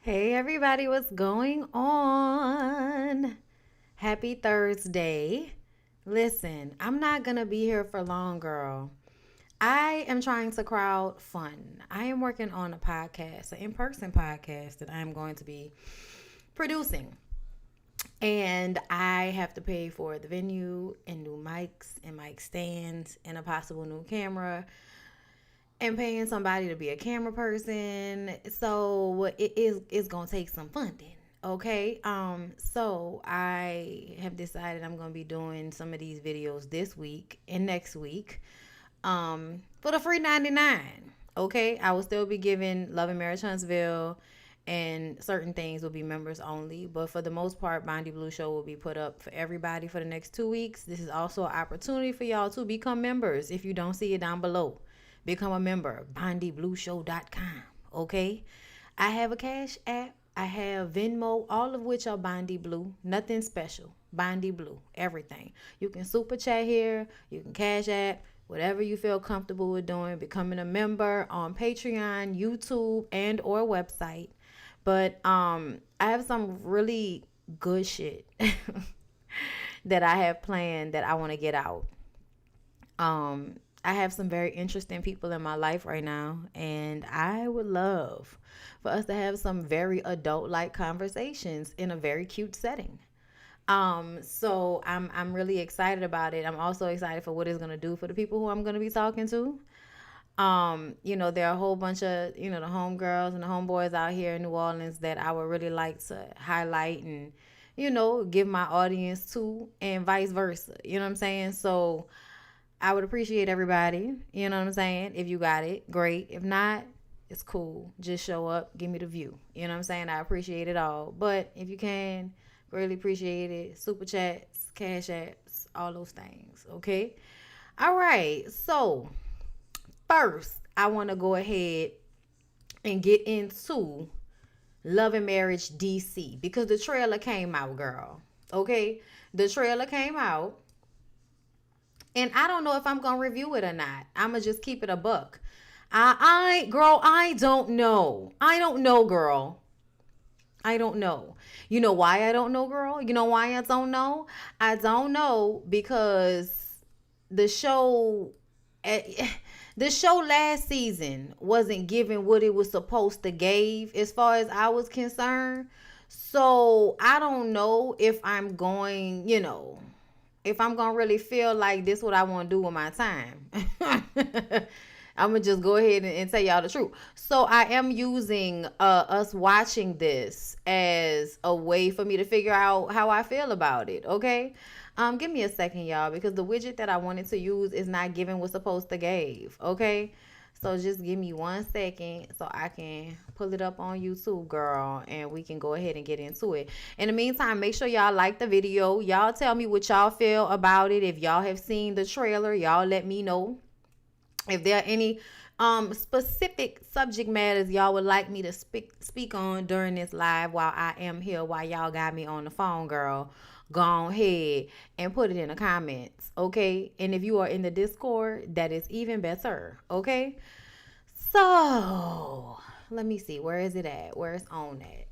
Hey everybody, what's going on? Happy Thursday. Listen, I'm not gonna be here for long, girl. I am trying to crowd fund. I am working on a podcast, an in person podcast that I'm going to be producing. And I have to pay for the venue and new mics and mic stands and a possible new camera and paying somebody to be a camera person. So it's gonna take some funding. Okay. So I have decided I'm gonna be doing some of these videos this week and next week. For the free 99. Okay. I will still be giving Love and Marriage Huntsville and certain things will be members only. But for the most part, BondyBlue Show will be put up for everybody for the next 2 weeks. This is also an opportunity for y'all to become members if you don't see it down below. Become a member, BondyBlueShow.com. Okay? I have a Cash App. I have Venmo, all of which are BondyBlue. Nothing special. BondyBlue. Everything. You can super chat here. You can Cash App. Whatever you feel comfortable with doing. Becoming a member on Patreon, YouTube, and or website. But I have some really good shit that I have planned that I want to get out. I have some very interesting people in my life right now, and I would love for us to have some very adult-like conversations in a very cute setting. So I'm really excited about it. I'm also excited for what it's gonna do for the people who I'm gonna be talking to. There are a whole bunch of, the homegirls and the homeboys out here in New Orleans that I would really like to highlight and, give my audience to, and vice versa. You know what I'm saying? So I would appreciate everybody. You know what I'm saying? If you got it, great. If not, it's cool. Just show up, give me the view. You know what I'm saying? I appreciate it all. But if you can, really appreciate it. Super chats, cash apps, all those things. Okay? All right. So first, I want to go ahead and get into Love and Marriage DC because the trailer came out, girl. Okay? The trailer came out. And I don't know if I'm going to review it or not. I'm going to just keep it a buck. Girl, I don't know. I don't know, girl. I don't know. You know why I don't know, girl? You know why I don't know? I don't know because the show last season wasn't giving what it was supposed to give as far as I was concerned. So I don't know if I'm going, if I'm going to really feel like this what I want to do with my time. I'm going to just go ahead and tell y'all the truth. So I am using us watching this as a way for me to figure out how I feel about it. Okay. Give me a second, y'all, because the widget that I wanted to use is not giving what's supposed to give. Okay. So just give me 1 second so I can pull it up on YouTube, girl, and we can go ahead and get into it. In the meantime, make sure y'all like the video. Y'all tell me what y'all feel about it. If y'all have seen the trailer, y'all let me know. If there are any specific subject matters y'all would like me to speak on during this live while I am here, while y'all got me on the phone, girl, go ahead and put it in the comments, okay? And if you are in the Discord, that is even better, okay? So let me see, where is it at? Where it's on at?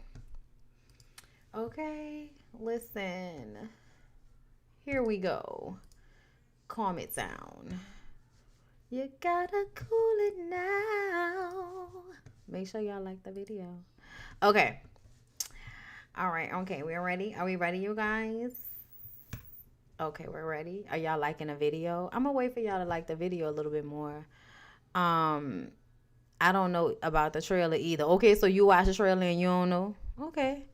Okay, listen, here we go. Calm it down. You gotta cool it now. Make sure y'all like the video. Okay. All right. Okay. We're ready. Are we ready, you guys? Okay. We're ready. Are y'all liking the video? I'm gonna wait for y'all to like the video a little bit more. I don't know about the trailer either. Okay. So you watch the trailer and you don't know? Okay.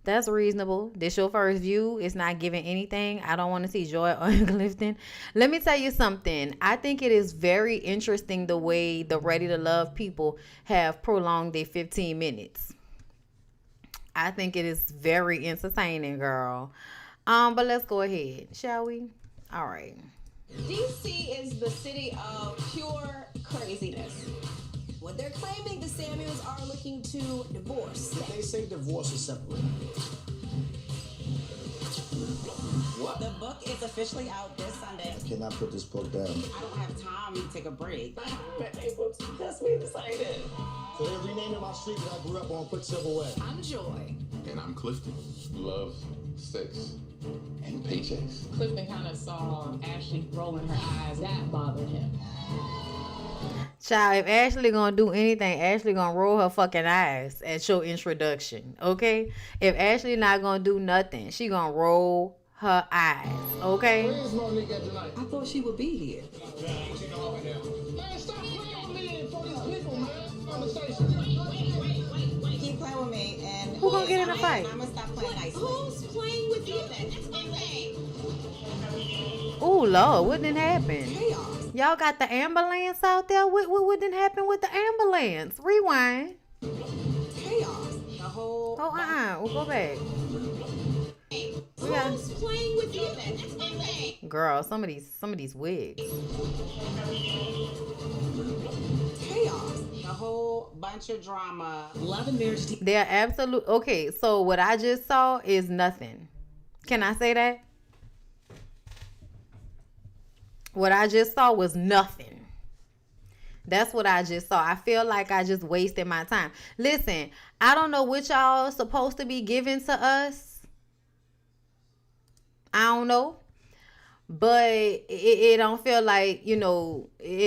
That's reasonable. This your first view. It's not giving anything. I don't want to see Joy or Clifton. Let me tell you something. I think it is very interesting the way the Ready to Love people have prolonged their 15 minutes. I think it is very entertaining, girl. But let's go ahead, shall we? All right. DC is the city of pure craziness. What they're claiming, the Samuels are looking to divorce. They say divorce is separate. What? The book is officially out this Sunday. I cannot put this book down. I don't have time to take a break. That's me decided. So they're renaming my street that I grew up on Quicksilver Way. I'm Joy. And I'm Clifton. Love, sex, and paychecks. Clifton kind of saw Ashley rolling her eyes. That bothered him. Child, if Ashley gonna do anything, Ashley gonna roll her fucking eyes at your introduction, okay? If Ashley not gonna do nothing, she gonna roll her eyes, okay? Where's Monique at tonight? I thought she would be here. Man, stop playing with me in front of these people, man. Conversation. Keep playing with me and Who gonna get in a fight? I'm gonna stop playing nicely. Who's playing with you then? That's my thing. Ooh, Lord, what didn't happen? Chaos. Y'all got the ambulance out there? What didn't happen with the ambulance? Rewind. Chaos. The whole Oh, we'll go back. We got Who's playing with you then? That's my thing. girl, some of these wigs. Chaos. The whole bunch of drama. Love and marriage. They're absolute. Okay, so what I just saw is nothing. Can I say that? What I just saw was nothing. That's what I just saw. I feel like I just wasted my time. Listen, I don't know what y'all supposed to be giving to us. I don't know. But it don't feel like, it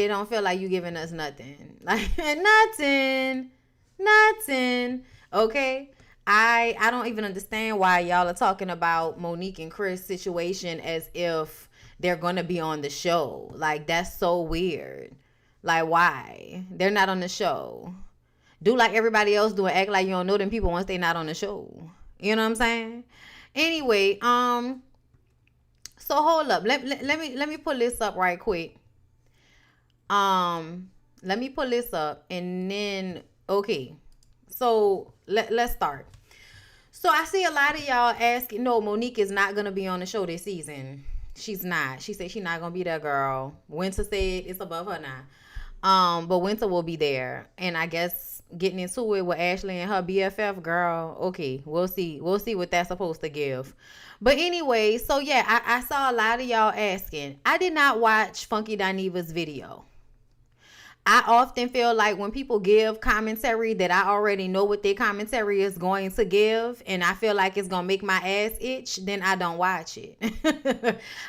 don't feel like you giving us nothing. Like nothing. Okay? I don't even understand why y'all are talking about Monique and Chris' situation as if they're gonna be on the show. Like, that's so weird. Like, why? They're not on the show. Do like everybody else do and act like you don't know them people once they're not on the show. You know what I'm saying? Anyway, so hold up. Let me pull this up right quick. Let me pull this up and then okay. So let's start. So I see a lot of y'all asking, no, Monique is not gonna be on the show this season. She's not. She said she's not gonna be that girl. Winter said it's above her now. But Winter will be there. And I guess getting into it with Ashley and her BFF, girl, okay, we'll see. We'll see what that's supposed to give. But anyway, so yeah, I saw a lot of y'all asking. I did not watch Funky Dineva's video. I often feel like when people give commentary that I already know what their commentary is going to give, and I feel like it's going to make my ass itch, then I don't watch it.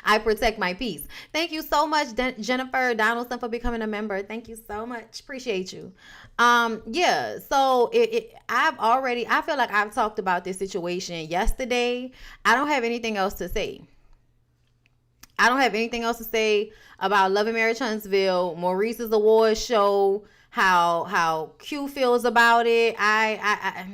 I protect my peace. Thank you so much, Jennifer Donaldson, for becoming a member. Thank you so much. Appreciate you. Yeah, so I feel like I've talked about this situation yesterday. I don't have anything else to say. I don't have anything else to say about Love and Marriage Huntsville, Maurice's award show, how Q feels about it. I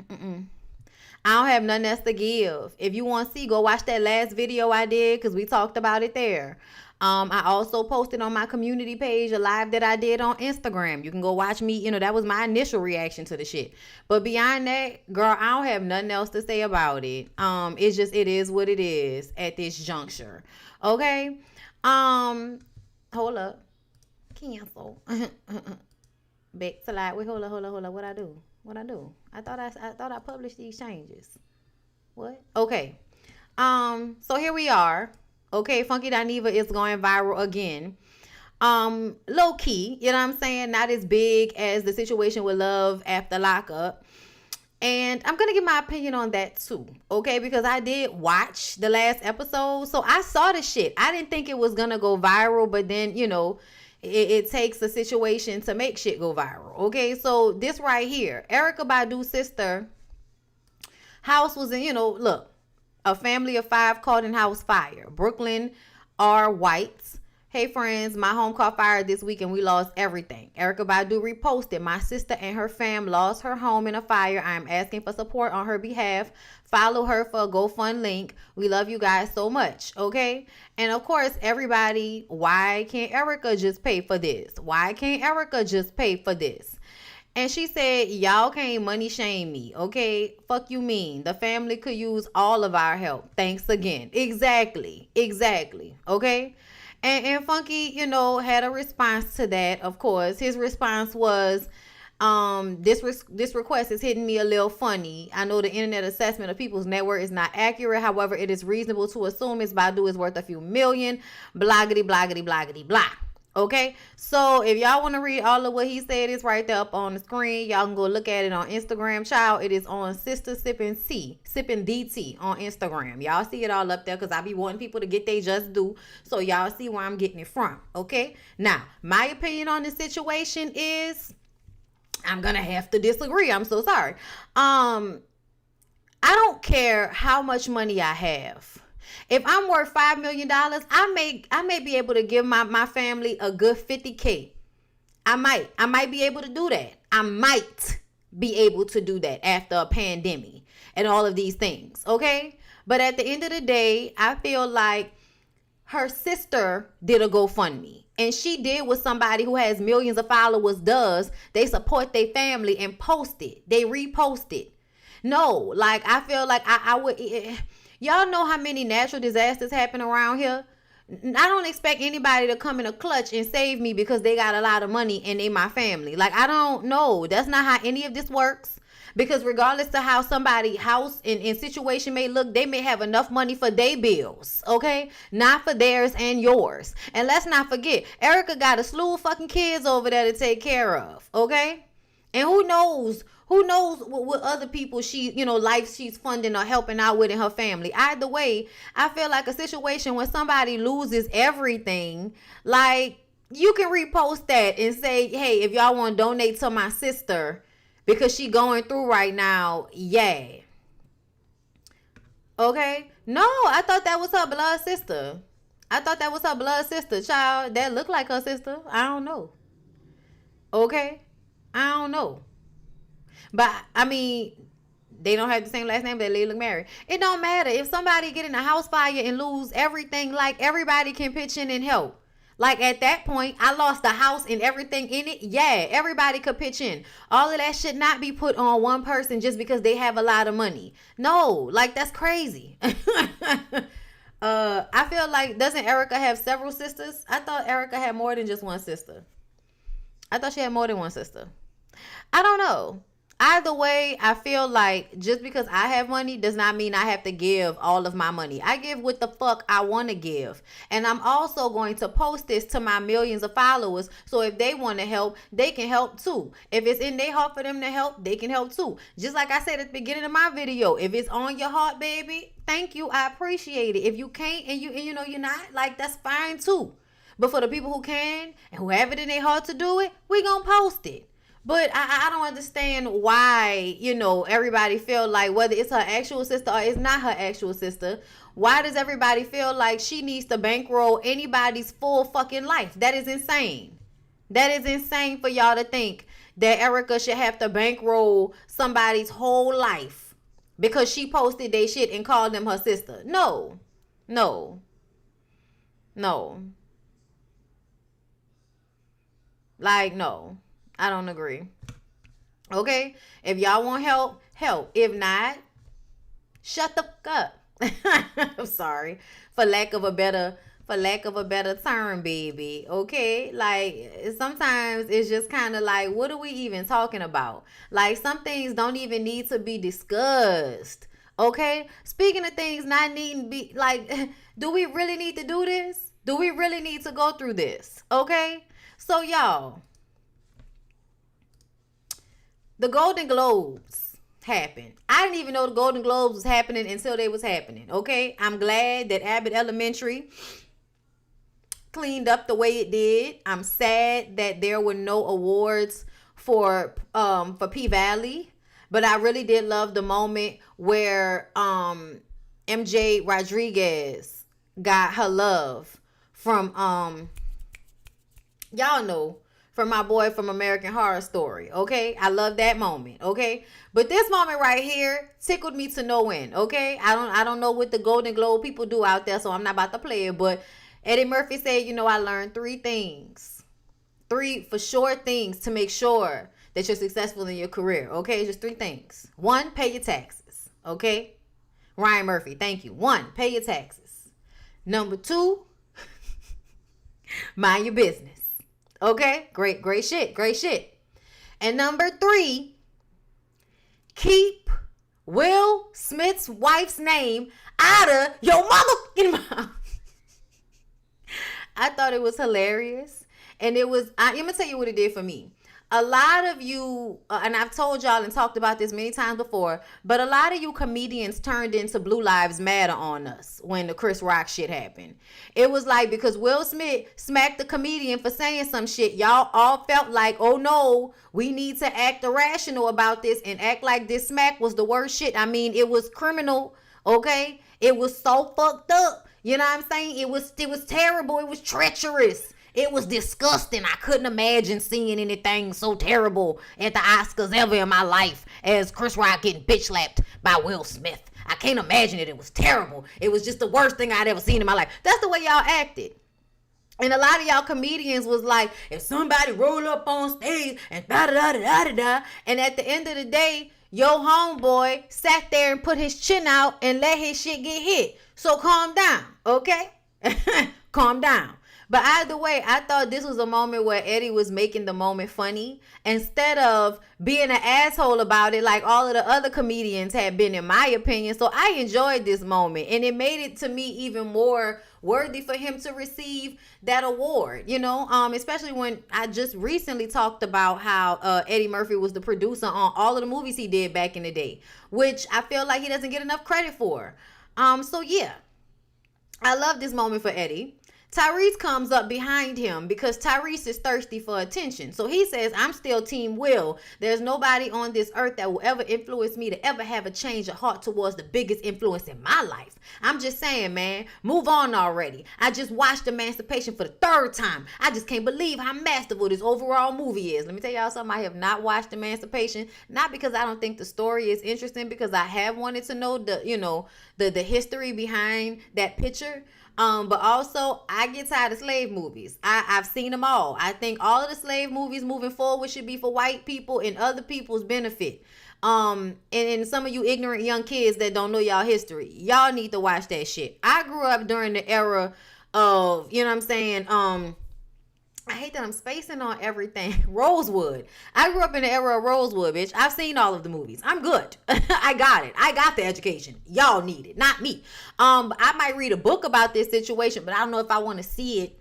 don't have nothing else to give. If you want to see, go watch that last video I did because we talked about it there. I also posted on my community page a live that I did on Instagram. You can go watch me. That was my initial reaction to the shit. But beyond that, girl, I don't have nothing else to say about it. It is what it is at this juncture. Okay. Hold up. Cancel. Back to live. Wait, hold up. What I do? I thought I published these changes. What? Okay. So here we are. Okay, Funky Dineva is going viral again. Low key, you know what I'm saying? Not as big as the situation with Love After Lockup. And I'm going to give my opinion on that too, okay? Because I did watch the last episode, so I saw the shit. I didn't think it was going to go viral, but then, it takes a situation to make shit go viral, okay? So this right here, Erykah Badu's sister house was in, look, a family of 5 caught in house fire. Brooklyn R. Whites. Hey friends, my home caught fire this week and we lost everything. Erykah Badu reposted, my sister and her fam lost her home in a fire. I am asking for support on her behalf. Follow her for a GoFund link. We love you guys so much, okay? And of course, everybody, why can't Erykah just pay for this? Why can't Erykah just pay for this? And she said, y'all can't money shame me, okay? Fuck you mean. The family could use all of our help. Thanks again. Exactly, okay? And Funky, had a response to that, of course. His response was, This request is hitting me a little funny. I know the internet assessment of people's net worth is not accurate. However, it is reasonable to assume Ms. Badu is worth a few million. Bloggity, bloggity, bloggity, blah. Okay, so if y'all want to read all of what he said, it's right there up on the screen. Y'all can go look at it on Instagram, child. It is on Sister Sipping DT on Instagram. Y'all see it all up there because I be wanting people to get they just due. So y'all see where I'm getting it from. Okay, now my opinion on the situation is I'm gonna have to disagree. I'm so sorry. I don't care how much money I have. If I'm worth $5 million, I may be able to give my family a good 50K. I might be able to do that. I might be able to do that after a pandemic and all of these things. Okay. But at the end of the day, I feel like her sister did a GoFundMe. And she did what somebody who has millions of followers does. They support their family and post it. They repost it. No, like I feel like I would... Y'all know how many natural disasters happen around here? I don't expect anybody to come in a clutch and save me because they got a lot of money and they my family. Like, I don't know. That's not how any of this works. Because regardless of how somebody's house and situation may look, they may have enough money for their bills, okay? Not for theirs and yours. And let's not forget, Erykah got a slew of fucking kids over there to take care of, okay? And who knows what other people life she's funding or helping out with in her family. Either way, I feel like a situation when somebody loses everything, like, you can repost that and say, hey, if y'all want to donate to my sister because she going through right now, yeah. Okay? No, I thought that was her blood sister. Child, that looked like her sister. I don't know. Okay? I don't know. But, I mean, they don't have the same last name, but they look married. It don't matter. If somebody get in a house fire and lose everything, like, everybody can pitch in and help. Like, at that point, I lost the house and everything in it. Yeah, everybody could pitch in. All of that should not be put on one person just because they have a lot of money. No, like, that's crazy. I feel like, doesn't Erykah have several sisters? I thought Erykah had more than just one sister. I thought she had more than one sister. I don't know. Either way, I feel like just because I have money does not mean I have to give all of my money. I give what the fuck I want to give. And I'm also going to post this to my millions of followers. So if they want to help, they can help too. If it's in their heart for them to help, they can help too. Just like I said at the beginning of my video, if it's on your heart, baby, thank you. I appreciate it. If you can't and you're not, like, that's fine too. But for the people who can and who have it in their heart to do it, we gonna post it. But I don't understand why, everybody feel like whether it's her actual sister or it's not her actual sister, why does everybody feel like she needs to bankroll anybody's full fucking life? That is insane. That is insane for y'all to think that Erykah should have to bankroll somebody's whole life because she posted their shit and called them her sister. No. Like, no. I don't agree. Okay? If y'all want help, help. If not, shut the fuck up. I'm sorry. For lack of a better term, baby. Okay? Like, sometimes it's just kind of like, what are we even talking about? Like, some things don't even need to be discussed. Okay? Speaking of things not needing to be, like, do we really need to do this? Do we really need to go through this? Okay? So, y'all, the Golden Globes happened. I didn't even know the Golden Globes was happening until they was happening. Okay? I'm glad that Abbott Elementary cleaned up the way it did. I'm sad that there were no awards for P-Valley. But I really did love the moment where MJ Rodriguez got her love from y'all know, from my boy from American Horror Story, okay? I love that moment, okay? But this moment right here tickled me to no end, okay? I don't know what the Golden Globe people do out there, so I'm not about to play it, but Eddie Murphy said, I learned 3 things. 3 for sure things to make sure that you're successful in your career, okay? Just 3 things. 1, pay your taxes, okay? Ryan Murphy, thank you. 1, pay your taxes. Number 2, mind your business. Okay, great shit. And number 3, keep Will Smith's wife's name out of your motherfucking mouth. I thought it was hilarious. And I'm going to tell you what it did for me. A lot of you, and I've told y'all and talked about this many times before, but a lot of you comedians turned into Blue Lives Matter on us when the Chris Rock shit happened. It was like, because Will Smith smacked the comedian for saying some shit, y'all all felt like, oh no, we need to act irrational about this and act like this smack was the worst shit. I mean, it was criminal, okay? It was so fucked up. You know what I'm saying? It was terrible. It was treacherous. It was disgusting. I couldn't imagine seeing anything so terrible at the Oscars ever in my life as Chris Rock getting bitch slapped by Will Smith. I can't imagine it. It was terrible. It was just the worst thing I'd ever seen in my life. That's the way y'all acted. And a lot of y'all comedians was like, if somebody roll up on stage and da-da-da-da-da-da, and at the end of the day, your homeboy sat there and put his chin out and let his shit get hit. So calm down, okay? Calm down. But either way, I thought this was a moment where Eddie was making the moment funny instead of being an asshole about it like all of the other comedians had been, in my opinion. So I enjoyed this moment, and it made it to me even more worthy for him to receive that award, you know, especially when I just recently talked about how Eddie Murphy was the producer on all of the movies he did back in the day, which I feel like he doesn't get enough credit for. So yeah, I love this moment for Eddie. Tyrese comes up behind him because Tyrese is thirsty for attention. So he says, I'm still Team Will. There's nobody on this earth that will ever influence me to ever have a change of heart towards the biggest influence in my life. I'm just saying, man, move on already. I just watched Emancipation for the 3rd time. I just can't believe how masterful this overall movie is. Let me tell y'all something. I have not watched Emancipation, not because I don't think the story is interesting, because I have wanted to know the history behind that picture. But also, I get tired of slave movies. I've seen them all. I think all of the slave movies moving forward should be for white people and other people's benefit. And some of you ignorant young kids that don't know y'all history, y'all need to watch that shit. I grew up during the era of, you know what I'm saying, I hate that I'm spacing on everything. Rosewood. I grew up in the era of Rosewood, bitch. I've seen all of the movies. I'm good. I got it. I got the education. Y'all need it, not me. I might read a book about this situation, but I don't know if I want to see it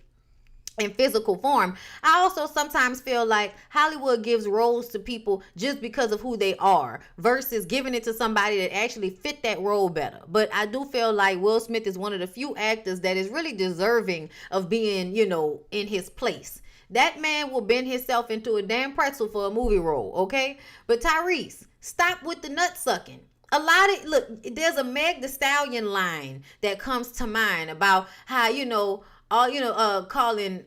in physical form. I also sometimes feel like Hollywood gives roles to people just because of who they are versus giving it to somebody that actually fit that role better. But I do feel like Will Smith is one of the few actors that is really deserving of being, in his place. That man will bend himself into a damn pretzel for a movie role, okay? But Tyrese, stop with the nut sucking. There's a Meg the Stallion line that comes to mind about how, calling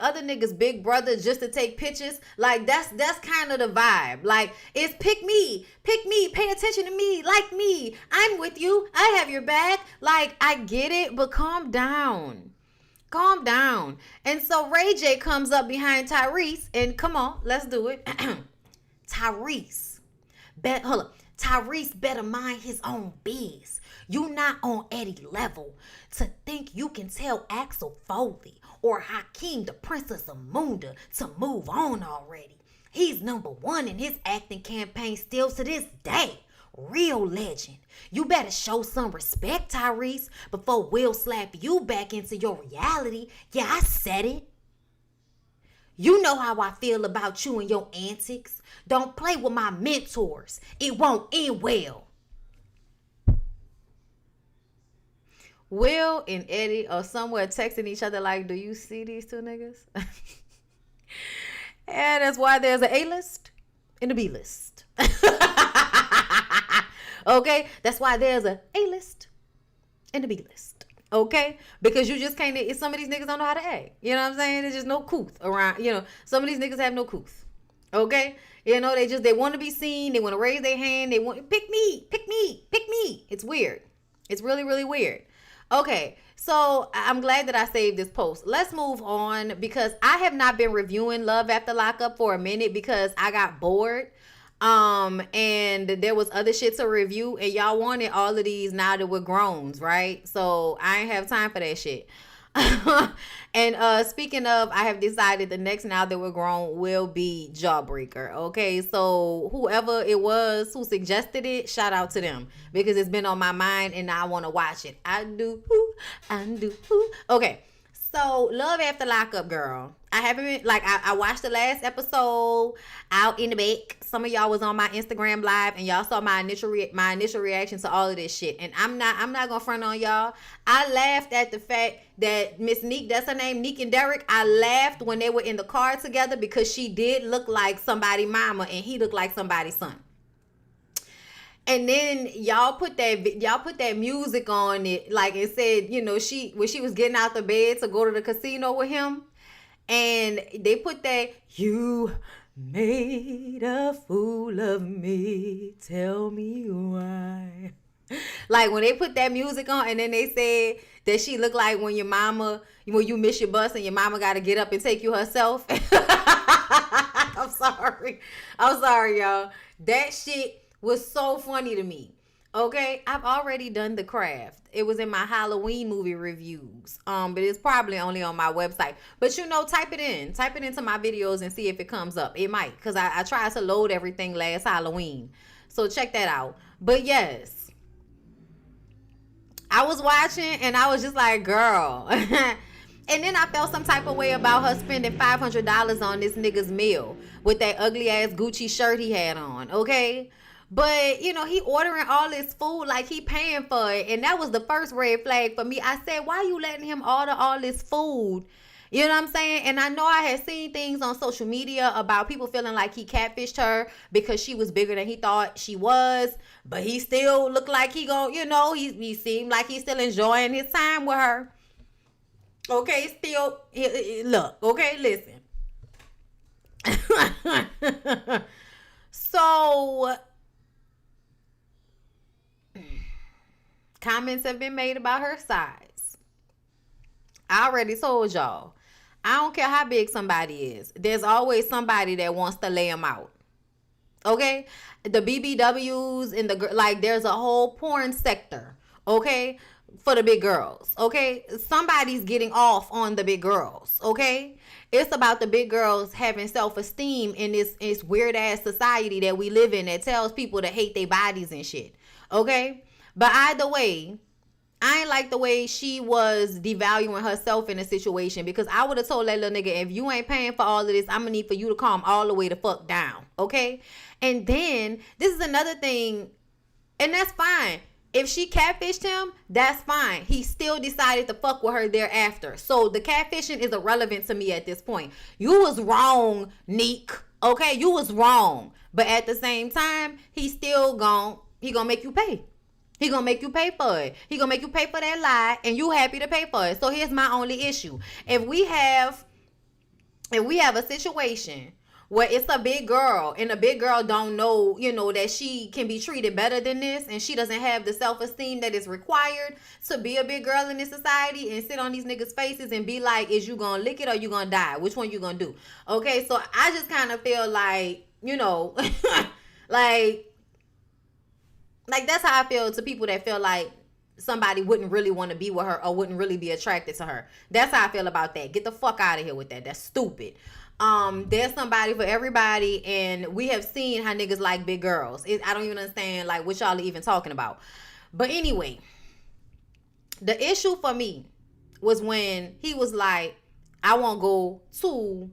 other niggas big brother just to take pictures. Like that's kind of the vibe. Like, it's pick me, pay attention to me, like me. I'm with you. I have your back. Like, I get it, but calm down. Calm down. And so Ray J comes up behind Tyrese, and come on, let's do it. Tyrese better mind his own biz. You not on Eddie level to think you can tell Axel Foley or Hakeem the Princess Amunda to move on already. He's #1 in his acting campaign still to this day. Real legend. You better show some respect, Tyrese, before Will slap you back into your reality. Yeah, I said it. You know how I feel about you and your antics. Don't play with my mentors. It won't end well. Will and Eddie are somewhere texting each other like, do you see these two niggas? And that's why there's an A-list and a B-list. Okay? That's why there's a A-list and a B-list. Okay? Because you just can't, some of these niggas don't know how to act. You know what I'm saying? There's just no couth around, some of these niggas have no couth. Okay? They want to be seen. They want to raise their hand. They want, pick me. It's weird. It's really, really weird. Okay, so I'm glad that I saved this post. Let's move on because I have not been reviewing Love After Lockup for a minute because I got bored. And there was other shit to review, and y'all wanted all of these now that we're growns, right? So I ain't have time for that shit. And speaking of, I have decided the next Now That We're Grown will be Jawbreaker. Okay, so whoever it was who suggested it, shout out to them because it's been on my mind and I want to watch it. I do. Okay, so Love After Lockup, girl. I haven't been, like, I watched the last episode out in the back. Some of y'all was on my Instagram live and y'all saw my initial reaction to all of this shit. And I'm not gonna front on y'all. I laughed at the fact that Miss Neek, that's her name, Neek and Derek. I laughed when they were in the car together because she did look like somebody's mama and he looked like somebody's son. And then y'all put that music on it, like it said, you know, when she was getting out the bed to go to the casino with him, and they put that, you made a fool of me, tell me why. Like when they put that music on, and then they said that she looked like when you miss your bus and your mama got to get up and take you herself. I'm sorry, y'all. That shit was so funny to me. Okay, I've already done The Craft. It was in my Halloween movie reviews. But it's probably only on my website. But you know, type it into my videos and see if it comes up. It might, because I tried to load everything last Halloween. So check that out. But yes, I was watching and I was just like, girl. And then I felt some type of way about her spending $500 on this nigga's meal with that ugly ass Gucci shirt he had on. Okay. But, you know, he ordering all this food like he paying for it. And that was the first red flag for me. I said, why you letting him order all this food? You know what I'm saying? And I know I had seen things on social media about people feeling like he catfished her because she was bigger than he thought she was. But he still looked like he he seemed like he's still enjoying his time with her. Okay, look, okay, listen. So comments have been made about her size. I already told y'all, I don't care how big somebody is. There's always somebody that wants to lay them out. Okay? The BBWs and there's a whole porn sector. Okay? For the big girls. Okay? Somebody's getting off on the big girls. Okay? It's about the big girls having self-esteem in this weird ass society that we live in that tells people to hate their bodies and shit. Okay? But either way, I ain't like the way she was devaluing herself in a situation, because I would have told that little nigga, if you ain't paying for all of this, I'm gonna need for you to calm all the way the fuck down. Okay? And then this is another thing, and that's fine. If she catfished him, that's fine. He still decided to fuck with her thereafter. So the catfishing is irrelevant to me at this point. You was wrong, Neek. Okay? You was wrong. But at the same time, he gonna make you pay. He gonna make you pay for it. He gonna make you pay for that lie, and you happy to pay for it. So here's my only issue. If we have a situation where it's a big girl and the big girl don't know, that she can be treated better than this, and she doesn't have the self-esteem that is required to be a big girl in this society and sit on these niggas' faces and be like, is you gonna lick it or you gonna die? Which one you gonna do? Okay, so I just kind of feel like, like that's how I feel to people that feel like somebody wouldn't really want to be with her or wouldn't really be attracted to her. That's how I feel about that. Get the fuck out of here with that. That's stupid. There's somebody for everybody, and we have seen how niggas like big girls. I don't even understand like what y'all are even talking about. But anyway, the issue for me was when he was like, I won't go to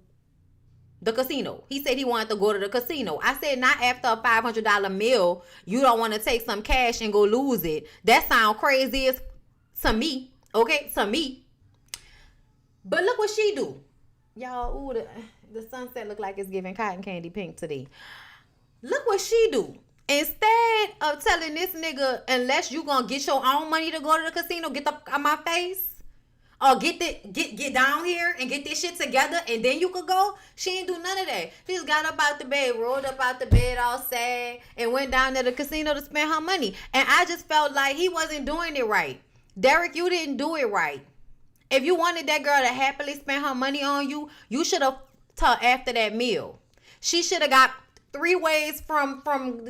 the casino. He said he wanted to go to the casino. I said, not after a $500 meal. You don't want to take some cash and go lose it. That sounds crazy as to me. Okay, to me. But look what she do. Y'all, ooh, the sunset look like it's giving cotton candy pink today. Look what she do. Instead of telling this nigga, unless you gonna get your own money to go to the casino, get the fuck out my face. Or get down here and get this shit together and then you could go. She ain't do none of that. She just got up out the bed, rolled up out the bed all sad, and went down to the casino to spend her money. And I just felt like he wasn't doing it right. Derek, you didn't do it right. If you wanted that girl to happily spend her money on you, you should have told after that meal. She should have got 3 ways from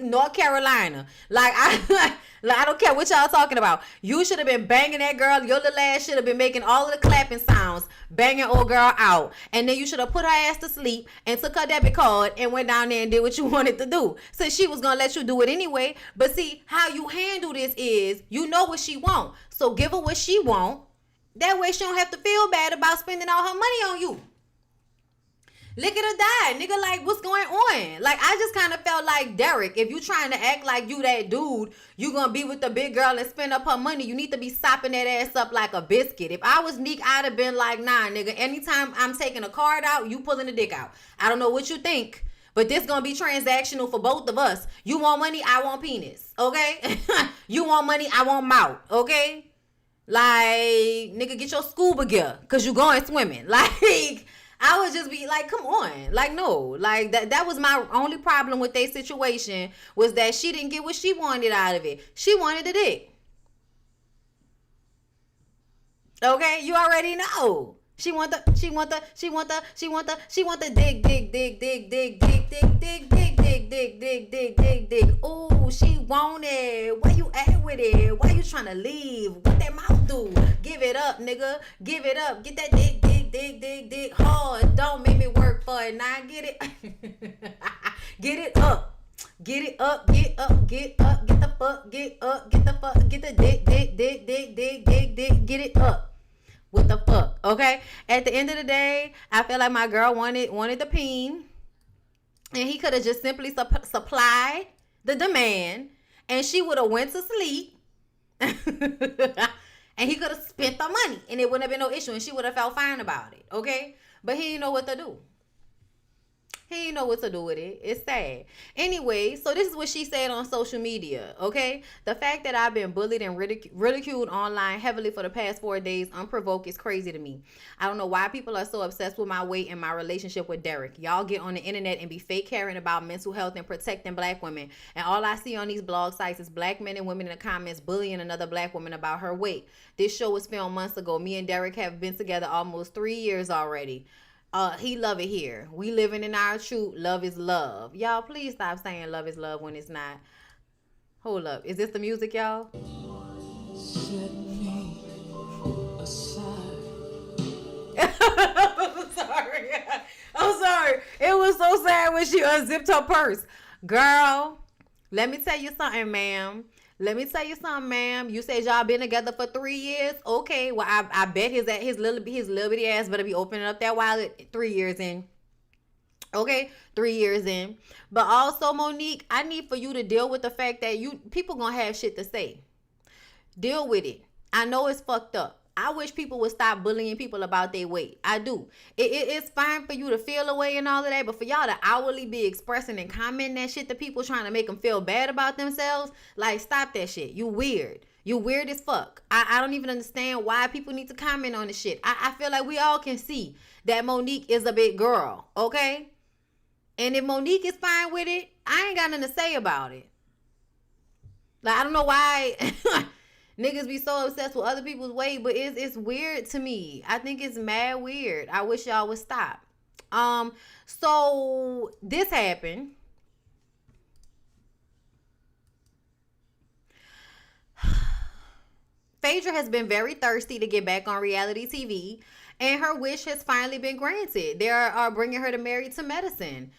North Carolina. Like I like, I don't care what y'all talking about. You should have been banging that girl. Your little ass should have been making all of the clapping sounds, banging old girl out. And then you should have put her ass to sleep and took her debit card and went down there and did what you wanted to do. So she was gonna let you do it anyway. But see, how you handle this is you know what she want. So give her what she want. That way she don't have to feel bad about spending all her money on you. Lick it or die, nigga. Like, what's going on? Like, I just kind of felt like, Derek, if you trying to act like you that dude, you gonna be with the big girl and spend up her money, you need to be sopping that ass up like a biscuit. If I was Neek, I'd have been like, nah, nigga, anytime I'm taking a card out, you pulling the dick out. I don't know what you think, but this gonna be transactional for both of us. You want money, I want penis, okay? You want money, I want mouth, okay? Like, nigga, get your scuba gear, cause you going swimming. Like, I would just be like, come on. Like, no. Like, that was my only problem with their situation, was that she didn't get what she wanted out of it. She wanted the dick. Okay? You already know. She want the dick. Ooh, she want it. Where you at with it? Why you trying to leave? What that mouth do? Give it up, nigga. Give it up. Get that dick hard. Don't make me work for it. Now get it. Get it up. Get it up. Get up. Get up. Get the fuck. Get up. Get the fuck. Get the dick. Get it up. What the fuck? Okay? At the end of the day, I feel like my girl wanted the peen. And he could have just simply supplied the demand. And she would have went to sleep. And he could have spent the money. And it wouldn't have been no issue. And she would have felt fine about it. Okay? But he didn't know what to do. He didn't know what to do with it. It's sad. Anyway, so this is what she said on social media, okay? The fact that I've been bullied and ridiculed online heavily for the past 4 days unprovoked is crazy to me. I don't know why people are so obsessed with my weight and my relationship with Derek. Y'all get on the internet and be fake caring about mental health and protecting black women. And all I see on these blog sites is black men and women in the comments bullying another black woman about her weight. This show was filmed months ago. Me and Derek have been together almost 3 years already. He love it here. We living in our truth. Love is love. Y'all, please stop saying love is love when it's not. Hold up. Is this the music, y'all? Set me aside. I'm sorry. I'm sorry. It was so sad when she unzipped her purse. Girl, let me tell you something, ma'am. Let me tell you something, ma'am. You said y'all been together for 3 years. Okay, well, I bet his little bitty ass better be opening up that wallet 3 years in. Okay, 3 years in. But also, Monique, I need for you to deal with the fact that people gonna have shit to say. Deal with it. I know it's fucked up. I wish people would stop bullying people about their weight. I do. It's fine for you to feel away and all of that, but for y'all to hourly be expressing and commenting that shit to people trying to make them feel bad about themselves, like, stop that shit. You weird. You weird as fuck. I don't even understand why people need to comment on this shit. I feel like we all can see that Monique is a big girl, okay? And if Monique is fine with it, I ain't got nothing to say about it. Like, I don't know why... Niggas be so obsessed with other people's weight, but it's weird to me. I think it's mad weird. I wish y'all would stop. So this happened. Phaedra has been very thirsty to get back on reality TV, and her wish has finally been granted. They are bringing her to Married to Medicine.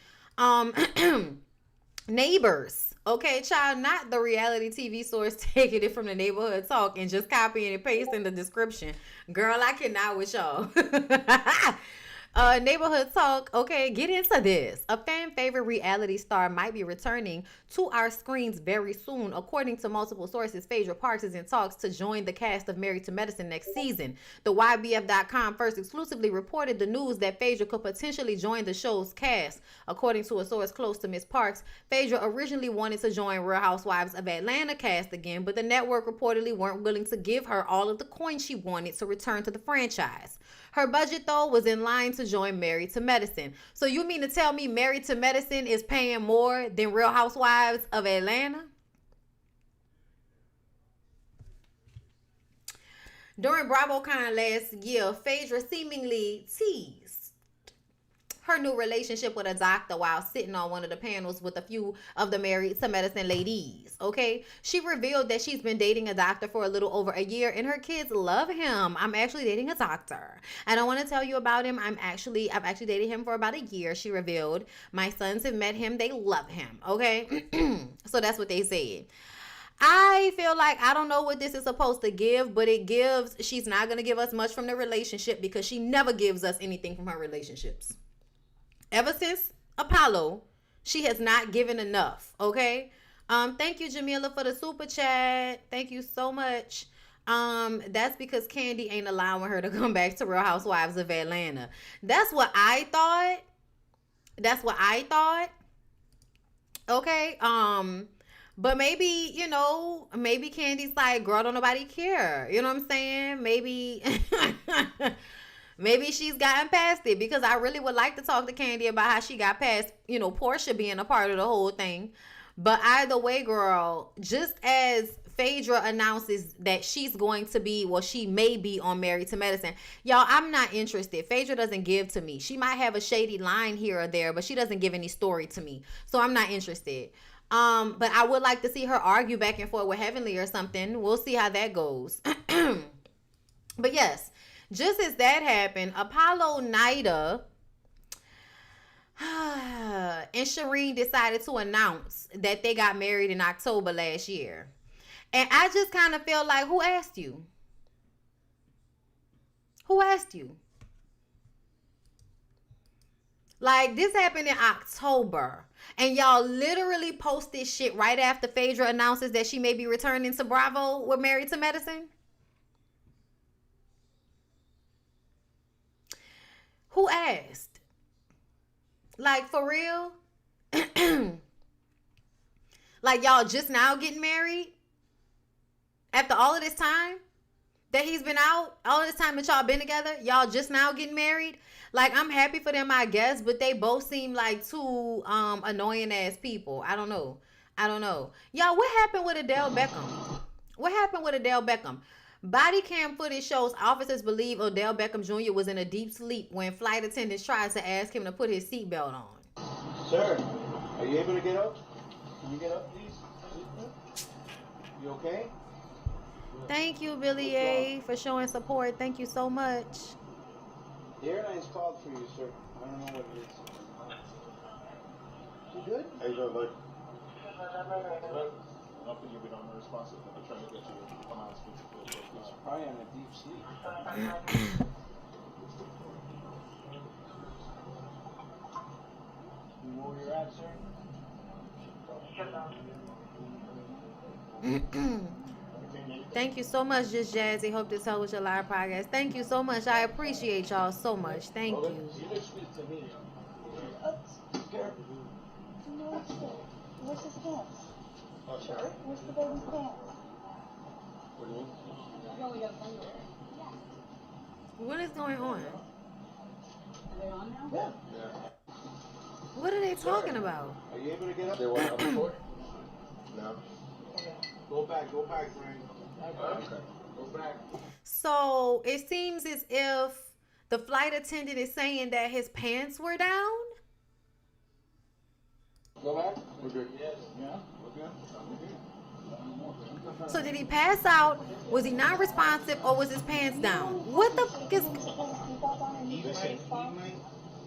Neighbors. Okay, child, not the reality TV source taking it from the Neighborhood Talk and just copying and pasting the description. Girl, I cannot with y'all. Neighborhood Talk, okay, get into this. A fan favorite reality star might be returning to our screens very soon. According to multiple sources, Phaedra Parks is in talks to join the cast of Married to Medicine next season. The YBF.com first exclusively reported the news that Phaedra could potentially join the show's cast. According to a source close to Miss Parks, Phaedra originally wanted to join Real Housewives of Atlanta cast again, but the network reportedly weren't willing to give her all of the coins she wanted to return to the franchise. Her budget, though, was in line to join Married to Medicine. So you mean to tell me Married to Medicine is paying more than Real Housewives of Atlanta? During BravoCon last year, Phaedra seemingly teased her new relationship with a doctor while sitting on one of the panels with a few of the Married to Medicine ladies, okay? She revealed that she's been dating a doctor for a little over a year and her kids love him. I'm actually dating a doctor. And I want to tell you about him. I've actually dated him for about a year, she revealed. My sons have met him. They love him, okay? So that's what they said. I feel like I don't know what this is supposed to give, but it gives, she's not going to give us much from the relationship because she never gives us anything from her relationships. Ever since Apollo, she has not given enough, okay? Thank you, Jamila, for the super chat. Thank you so much. That's because Candy ain't allowing her to come back to Real Housewives of Atlanta. That's what I thought. Okay, but maybe, you know, maybe Candy's like, girl, don't nobody care. You know what I'm saying? Maybe maybe she's gotten past it, because I really would like to talk to Candy about how she got past, you know, Portia being a part of the whole thing. But either way, girl, just as Phaedra announces that she's going to be, well, she may be on Married to Medicine. Y'all, I'm not interested. Phaedra doesn't give to me. She might have a shady line here or there, but she doesn't give any story to me. So I'm not interested. But I would like to see her argue back and forth with Heavenly or something. We'll see how that goes. But yes, just as that happened, Apollo, Nida, and Shireen decided to announce that they got married in October last year. And I just kind of feel like, who asked you? Who asked you? Like, this happened in October. And y'all literally posted shit right after Phaedra announces that she may be returning to Bravo with Married to Medicine. Who asked? Like, for real? Like, y'all just now getting married? After all of this time that he's been out, all of this time that y'all been together, y'all just now getting married? Like, I'm happy for them, I guess, but they both seem like two annoying ass people. I don't know. Y'all, what happened with Odell Beckham? Body cam footage shows officers believe Odell Beckham Jr. was in a deep sleep when flight attendants tried to ask him to put his seatbelt on. Sir, are you able to get up? Can you get up, please? You okay? Thank you, Billy A, for showing support. Thank you so much. The airline's called for you, sir. I don't know what it is. You good? How you doing, bud? I don't think you've been on the responsive. I'm trying to get you to come out and speak to you. He's probably in a deep sleep. You know where you're at, sir? Thank you so much, Just Jazzy. Hope this helped with your live podcast. Thank you so much. I appreciate y'all so much. Thank you. You look sweet to me. No, it's good. Where's his pants? Oh, Sure. Where's the baby's pants? what do you mean? No, we got underwear. What is going on? Are they on now? Yeah. Yeah. What are they talking about? Are you able to get up? They want up before? No. Go back, Brian. Okay. Go back. So it seems as if the flight attendant is saying that his pants were down. Go back. We're good. Yes. Yeah? We're good? So did he pass out? Was he not responsive, or was his pants down? What the fuck is? Listen,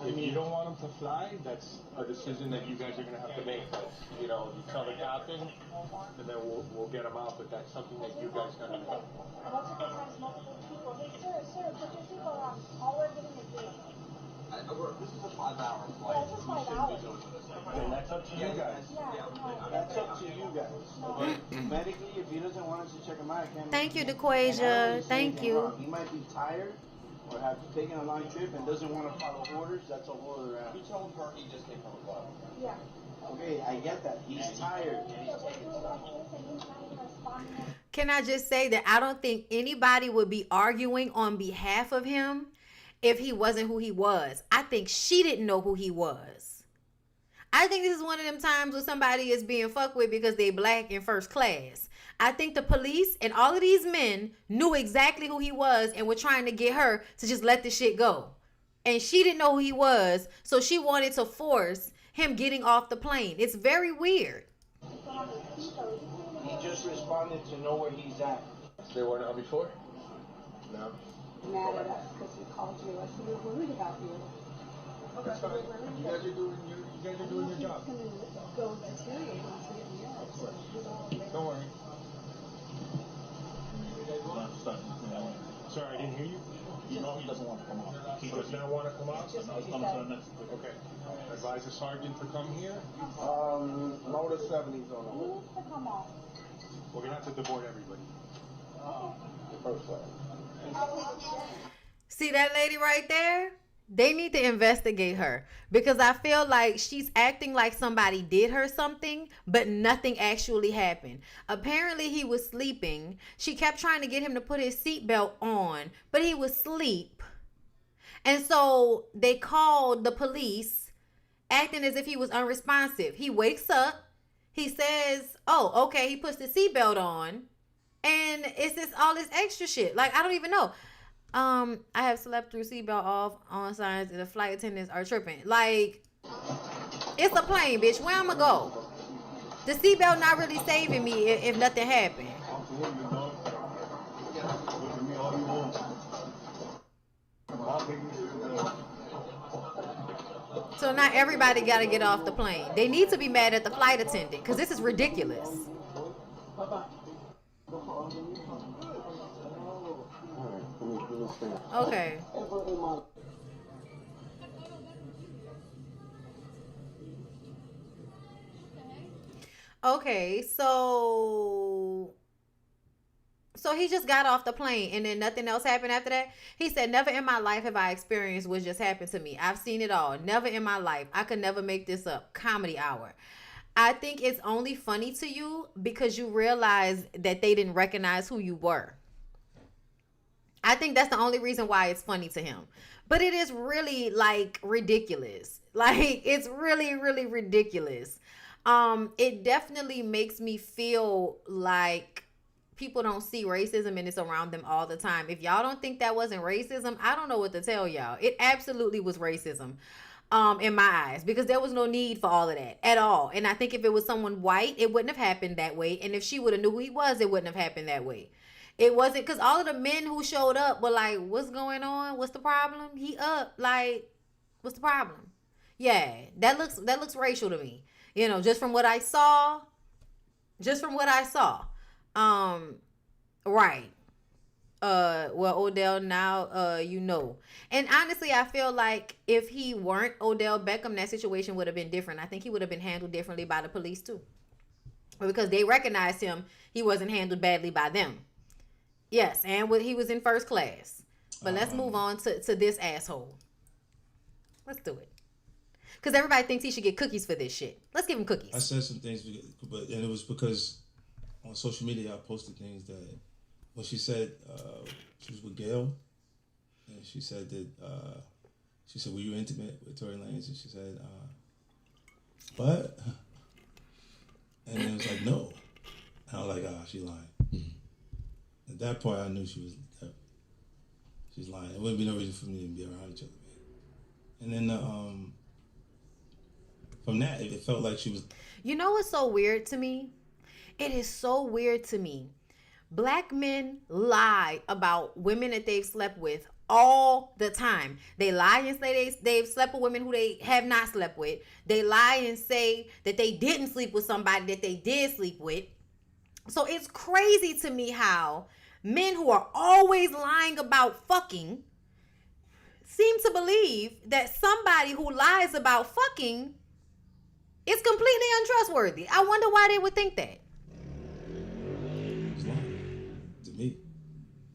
if you don't want him to fly, that's a decision that you guys are going to have to make. But, you know, you tell the captain, and then we'll get him out. But that's something that you guys got to make. Multiple times, multiple people. Hey, sir, put your seatbelt on. All we're getting is this. This is a 5-hour flight. Yeah, it's just 5 hours. And that's up to you guys. Yeah, no. That's up to you guys. Medically, if he doesn't want us to check him out, I can't. Thank you, And I don't DeQuasia. really say Thank anything you. wrong. He might be tired or have taken a long trip and doesn't want to follow orders. That's a whole other He told her he just came from a club. Yeah. Okay, I get that. He's tired. So we're doing like this and he's not even responding. Can I just say that I don't think anybody would be arguing on behalf of him if he wasn't who he was. I think she didn't know who he was. I think this is one of them times where somebody is being fucked with because they black in first class. I think the police and all of these men knew exactly who he was and were trying to get her to just let the shit go. and she didn't know who he was, so she wanted to force him getting off the plane. It's very weird. He just responded to know where he's at. They weren't out before? No. Mad at us because we called you. I said, we're worried about you. That's fine. You guys are doing your job. He's going to go deteriorate once we get in the yard. Of course. So he's all Don't worry. Sorry, I didn't hear you. You know he doesn't want to come out. He does not want to come out? Just Now he's he coming said. to the next place. Okay. Advise the sergeant to come here. Motor 70's on the He way. needs to come out. We're going to have to deport everybody. The first flight. See that lady right there? They need to investigate her because I feel like she's acting like somebody did her something, but nothing actually happened. Apparently, he was sleeping. She kept trying to get him to put his seatbelt on, but he was asleep. And so they called the police, acting as if he was unresponsive. He wakes up. He says, oh, okay. He puts the seatbelt on. And it's just all this extra shit. Like, I don't even know. I have slept through seatbelt off on signs that the flight attendants are tripping. Like, it's a plane, bitch. Where I'ma go? The seatbelt not really saving me if nothing happened. So not everybody got to get off the plane. They need to be mad at the flight attendant because this is ridiculous. Okay. Okay, so he just got off the plane and then nothing else happened after that. He said, never in my life have I experienced what just happened to me. I've seen it all. Never in my life. I could never make this up. Comedy hour. I think it's only funny to you because you realize that they didn't recognize who you were. I think that's the only reason why it's funny to him. But it is really like ridiculous. Like it's really, really ridiculous. It definitely makes me feel like people don't see racism and it's around them all the time. If y'all don't think that wasn't racism, I don't know what to tell y'all. It absolutely was racism. In my eyes, because there was no need for all of that at all. And I think if it was someone white, it wouldn't have happened that way. And if she would have knew who he was, it wouldn't have happened that way. It wasn't because all of the men who showed up were like, what's going on? What's the problem? He up. Like, what's the problem? Yeah, that looks racial to me. You know, just from what I saw. Right. Well, Odell, now you know. And honestly, I feel like if he weren't Odell Beckham, that situation would have been different. I think he would have been handled differently by the police too. Because they recognized him, he wasn't handled badly by them. Yes, and he was in first class. But let's move on to this asshole. Let's do it. Because everybody thinks he should get cookies for this shit. Let's give him cookies. I said some things, and it was because on social media I posted things that when she said she was with Gail, and she said that were you intimate with Tory Lanez? And she said, what? And it was like, no. And I was like, she lying. Mm-hmm. At that point, I knew she's lying. It wouldn't be no reason for me to be around each other. And then from that, it felt like she was. You know what's so weird to me? It is so weird to me. Black men lie about women that they've slept with all the time. They lie and say they've slept with women who they have not slept with. They lie and say that they didn't sleep with somebody that they did sleep with. So it's crazy to me how men who are always lying about fucking seem to believe that somebody who lies about fucking is completely untrustworthy. I wonder why they would think that. To me,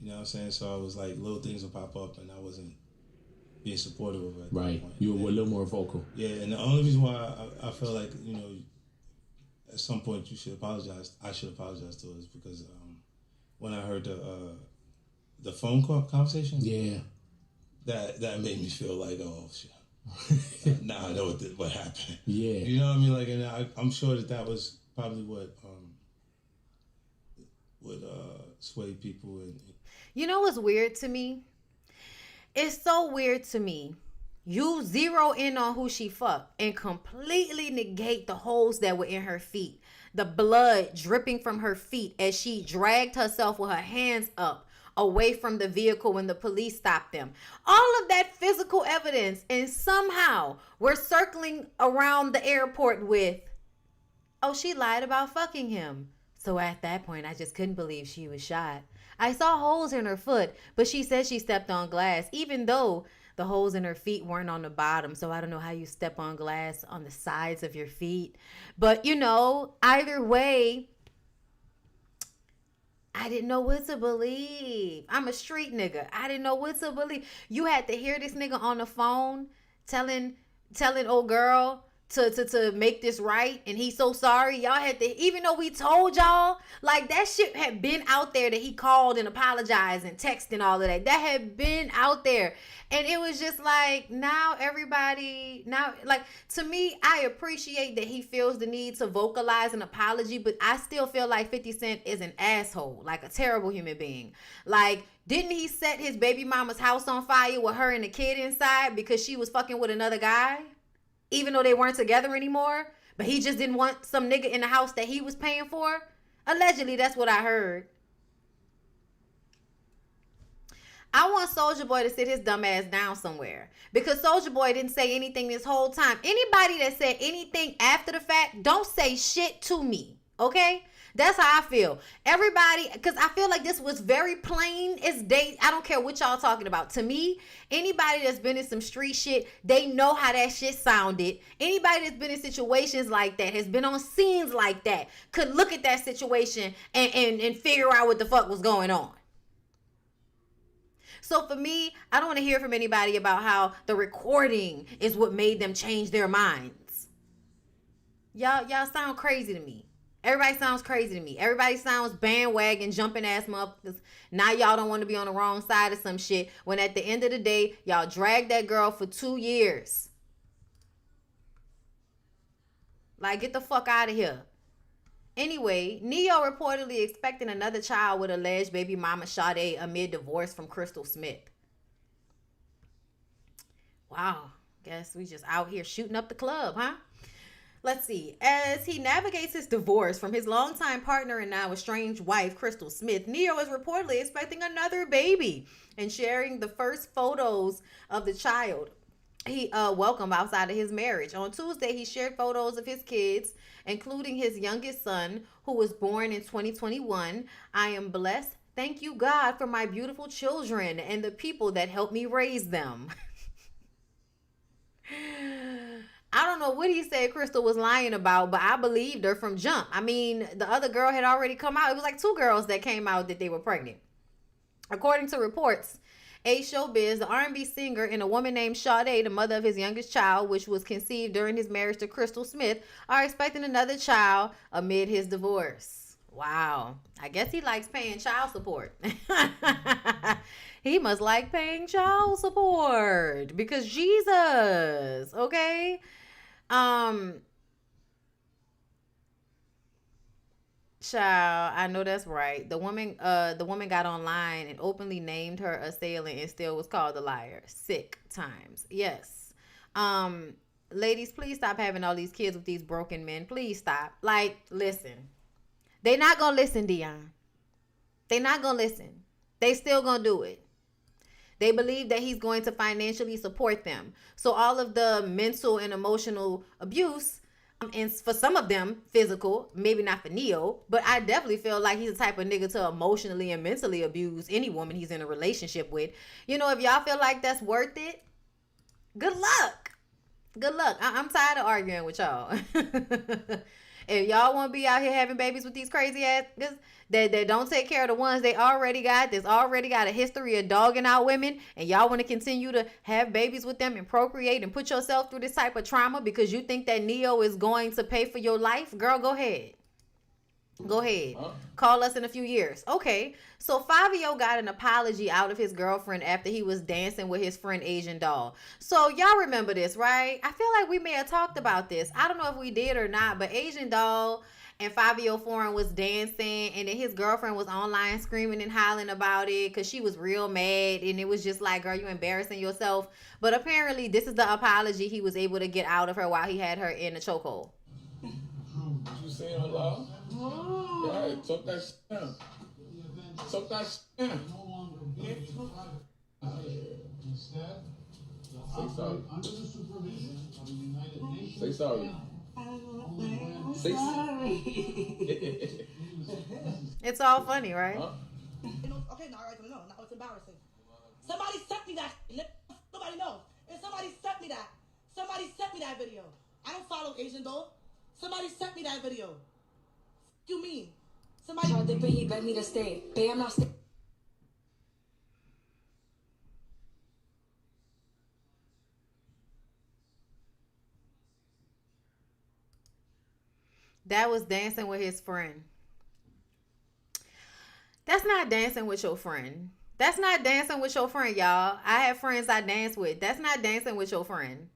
you know what I'm saying? So I was like, little things would pop up, and I wasn't being supportive of it. Right, you were a little more vocal. Yeah, and the only reason why I feel like, you know, at some point you should apologize. I should apologize to her is because when I heard the phone call conversation, yeah, that made me feel like, oh shit. Now I know what happened. Yeah, you know what I mean. Like, and I'm sure that was probably what swayed people. And you know what's weird to me? It's so weird to me You zero in on who she fucked and completely negate the holes that were in her feet. The blood dripping from her feet as she dragged herself with her hands up away from the vehicle when the police stopped them. All of that physical evidence, and somehow we're circling around the airport with, oh, she lied about fucking him. So at that point, I just couldn't believe she was shot. I saw holes in her foot, but she said she stepped on glass, even though the holes in her feet weren't on the bottom. So I don't know how you step on glass on the sides of your feet. But, you know, either way, I didn't know what to believe. I'm a street nigga. I didn't know what to believe. You had to hear this nigga on the phone telling old girl to make this right, and he's so sorry. Y'all had to, even though we told y'all, like, that shit had been out there, that he called and apologized and texted and all of that. That had been out there. And it was just like, now everybody, now, like, to me, I appreciate that he feels the need to vocalize an apology, but I still feel like 50 Cent is an asshole, like a terrible human being. Like, didn't he set his baby mama's house on fire with her and the kid inside because she was fucking with another guy? Even though they weren't together anymore, but he just didn't want some nigga in the house that he was paying for? Allegedly, that's what I heard. I want Soulja Boy to sit his dumb ass down somewhere, because Soulja Boy didn't say anything this whole time. Anybody that said anything after the fact, don't say shit to me, okay? That's how I feel. Everybody, because I feel like this was very plain as day. I don't care what y'all talking about. To me, anybody that's been in some street shit, they know how that shit sounded. Anybody that's been in situations like that, has been on scenes like that, could look at that situation and figure out what the fuck was going on. So for me, I don't want to hear from anybody about how the recording is what made them change their minds. Y'all sound crazy to me. Everybody sounds crazy to me. Everybody sounds bandwagon, jumping ass motherfuckers. Now y'all don't want to be on the wrong side of some shit, when at the end of the day, y'all dragged that girl for 2 years. Like, get the fuck out of here. Anyway, Ne-Yo reportedly expecting another child with alleged baby mama Sade amid divorce from Crystal Smith. Wow. Guess we just out here shooting up the club, huh? Let's see. As he navigates his divorce from his longtime partner and now estranged wife, Crystal Smith, Ne-Yo is reportedly expecting another baby and sharing the first photos of the child he welcomed outside of his marriage. On Tuesday, he shared photos of his kids, including his youngest son, who was born in 2021. I am blessed. Thank you, God, for my beautiful children and the people that helped me raise them. I don't know what he said Crystal was lying about, but I believed her from jump. I mean, the other girl had already come out. It was like 2 girls that came out that they were pregnant. According to reports, Showbiz, the R&B singer, and a woman named Sade, the mother of his youngest child, which was conceived during his marriage to Crystal Smith, are expecting another child amid his divorce. Wow. I guess he likes paying child support. He must like paying child support, because Jesus, okay? Child, I know that's right. The woman got online and openly named her assailant and still was called a liar. Sick times. Yes. Ladies, please stop having all these kids with these broken men. Please stop. Like, listen. They not gonna listen, Dion. They not gonna listen. They still gonna do it. They believe that he's going to financially support them. So all of the mental and emotional abuse, and for some of them, physical, maybe not for Ne-Yo, but I definitely feel like he's the type of nigga to emotionally and mentally abuse any woman he's in a relationship with. You know, if y'all feel like that's worth it, good luck. Good luck. I'm tired of arguing with y'all. If y'all want to be out here having babies with these crazy ass that don't take care of the ones they already got, that's already got a history of dogging out women, and y'all want to continue to have babies with them and procreate and put yourself through this type of trauma because you think that Ne-Yo is going to pay for your life, girl, go ahead. Go ahead. Call us in a few years. Okay. So Fabio got an apology out of his girlfriend after he was dancing with his friend Asian Doll. So y'all remember this, right? I feel like we may have talked about this. I don't know if we did or not, but Asian Doll and Fabio Foreign was dancing, and then his girlfriend was online screaming and hollering about it because she was real mad, and it was just like, girl, you embarrassing yourself. But apparently this is the apology he was able to get out of her while he had her in a chokehold. What you saying aloud? Yeah, talk that shit down. Talk that shit down. Instead, Say sorry. under the supervision of the United Nations. Say sorry. Say sorry. It's all funny, right? Huh? Okay, now it's embarrassing. Somebody sent me that. Nobody knows. And somebody sent me that. Somebody sent me that video. I don't follow Asian though. Somebody sent me that video. You mean? Somebody tried to pay, he begged me to stay. Pay, I'm not staying. That was dancing with his friend. That's not dancing with your friend. That's not dancing with your friend, y'all. I have friends I dance with. That's not dancing with your friend.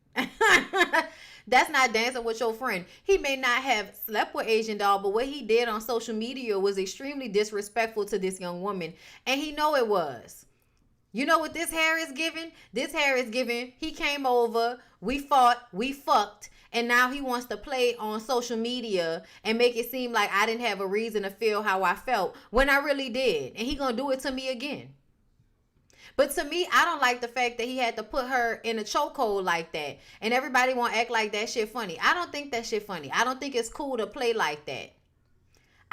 That's not dancing with your friend. He may not have slept with Asian Doll, but what he did on social media was extremely disrespectful to this young woman. And he know it was. You know what this hair is giving? This hair is giving, he came over, we fought, we fucked, and now he wants to play on social media and make it seem like I didn't have a reason to feel how I felt when I really did. And he gonna do it to me again. But to me, I don't like the fact that he had to put her in a chokehold like that. And everybody want to act like that shit funny. I don't think that shit funny. I don't think it's cool to play like that.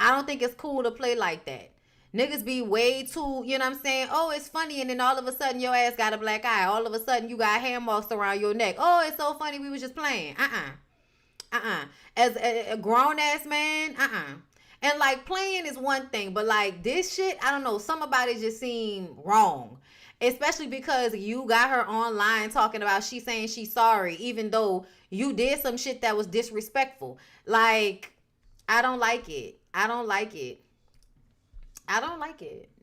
I don't think it's cool to play like that. Niggas be way too, you know what I'm saying? Oh, it's funny. And then all of a sudden your ass got a black eye. All of a sudden you got hand marks around your neck. Oh, it's so funny. We was just playing. As a grown ass man, And like playing is one thing. But like this shit, I don't know. Some about it just seem wrong. Especially because you got her online talking about she saying she's sorry, even though you did some shit that was disrespectful. Like, I don't like it. I don't like it.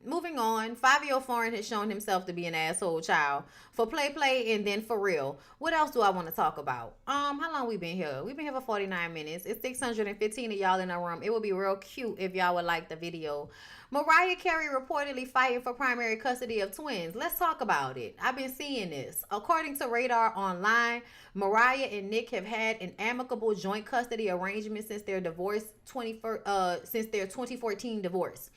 Moving on, Fabio Foreign has shown himself to be an asshole child for play, and then for real. What else do I want to talk about? How long we been here? We've been here for 49 minutes. It's 615 of y'all in the room. It would be real cute if y'all would like the video. Mariah Carey reportedly fighting for primary custody of twins. Let's talk about it. I've been seeing this. According to Radar Online, Mariah and Nick have had an amicable joint custody arrangement since their divorce, since their 2014 divorce.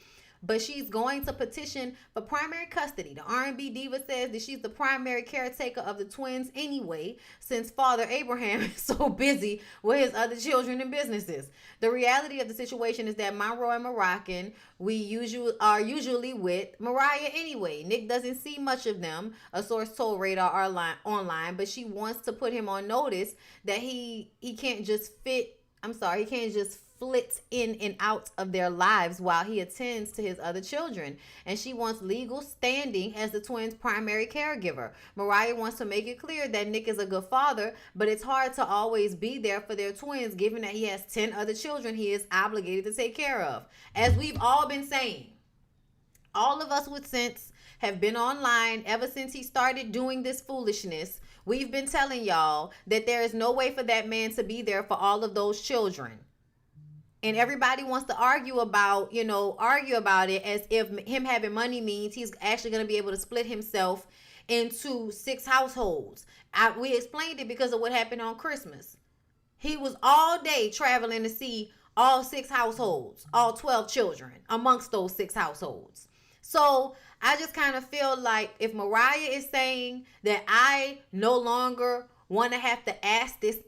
But she's going to petition for primary custody. The R&B diva says that she's the primary caretaker of the twins anyway, since Father Abraham is so busy with his other children and businesses. The reality of the situation is that Monroe and Moroccan, are usually with Mariah anyway. Nick doesn't see much of them, a source told Radar Online, but she wants to put him on notice that he can't just flit in and out of their lives while he attends to his other children. And she wants legal standing as the twins' primary caregiver. Mariah wants to make it clear that Nick is a good father, but it's hard to always be there for their twins given that he has 10 other children he is obligated to take care of. As we've all been saying, all of us with sense have been online ever since he started doing this foolishness. We've been telling y'all that there is no way for that man to be there for all of those children. And everybody wants to argue about it as if him having money means he's actually going to be able to split himself into 6 households. We explained it because of what happened on Christmas. He was all day traveling to see all 6 households, all 12 children amongst those 6 households. So I just kind of feel like if Mariah is saying that I no longer want to have to ask this,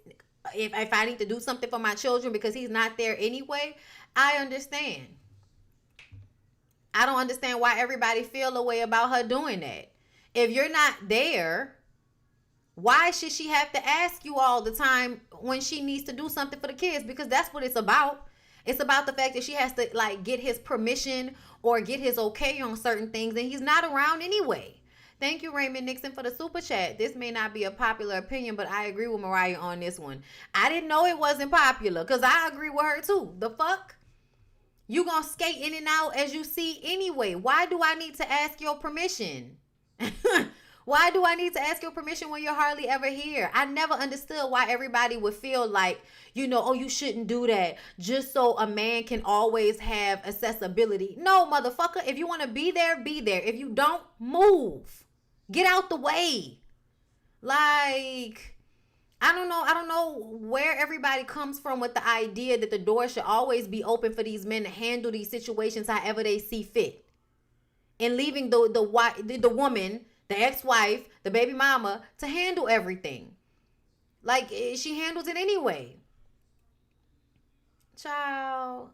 if I need to do something for my children because he's not there anyway, I understand. I don't understand why everybody feel a way about her doing that. If you're not there, why should she have to ask you all the time when she needs to do something for the kids? Because that's what it's about. It's about the fact that she has to like get his permission or get his okay on certain things, and he's not around anyway. Thank you, Raymond Nixon, for the super chat. This may not be a popular opinion, but I agree with Mariah on this one. I didn't know it wasn't popular because I agree with her too. The fuck? You gonna skate in and out as you see anyway. Why do I need to ask your permission? Why do I need to ask your permission when you're hardly ever here? I never understood why everybody would feel like, oh, you shouldn't do that just so a man can always have accessibility. No, motherfucker. If you want to be there, be there. If you don't, move. Get out the way. Like, I don't know where everybody comes from with the idea that the door should always be open for these men to handle these situations however they see fit. And leaving the woman, the ex-wife, the baby mama, to handle everything. Like, she handles it anyway. Child.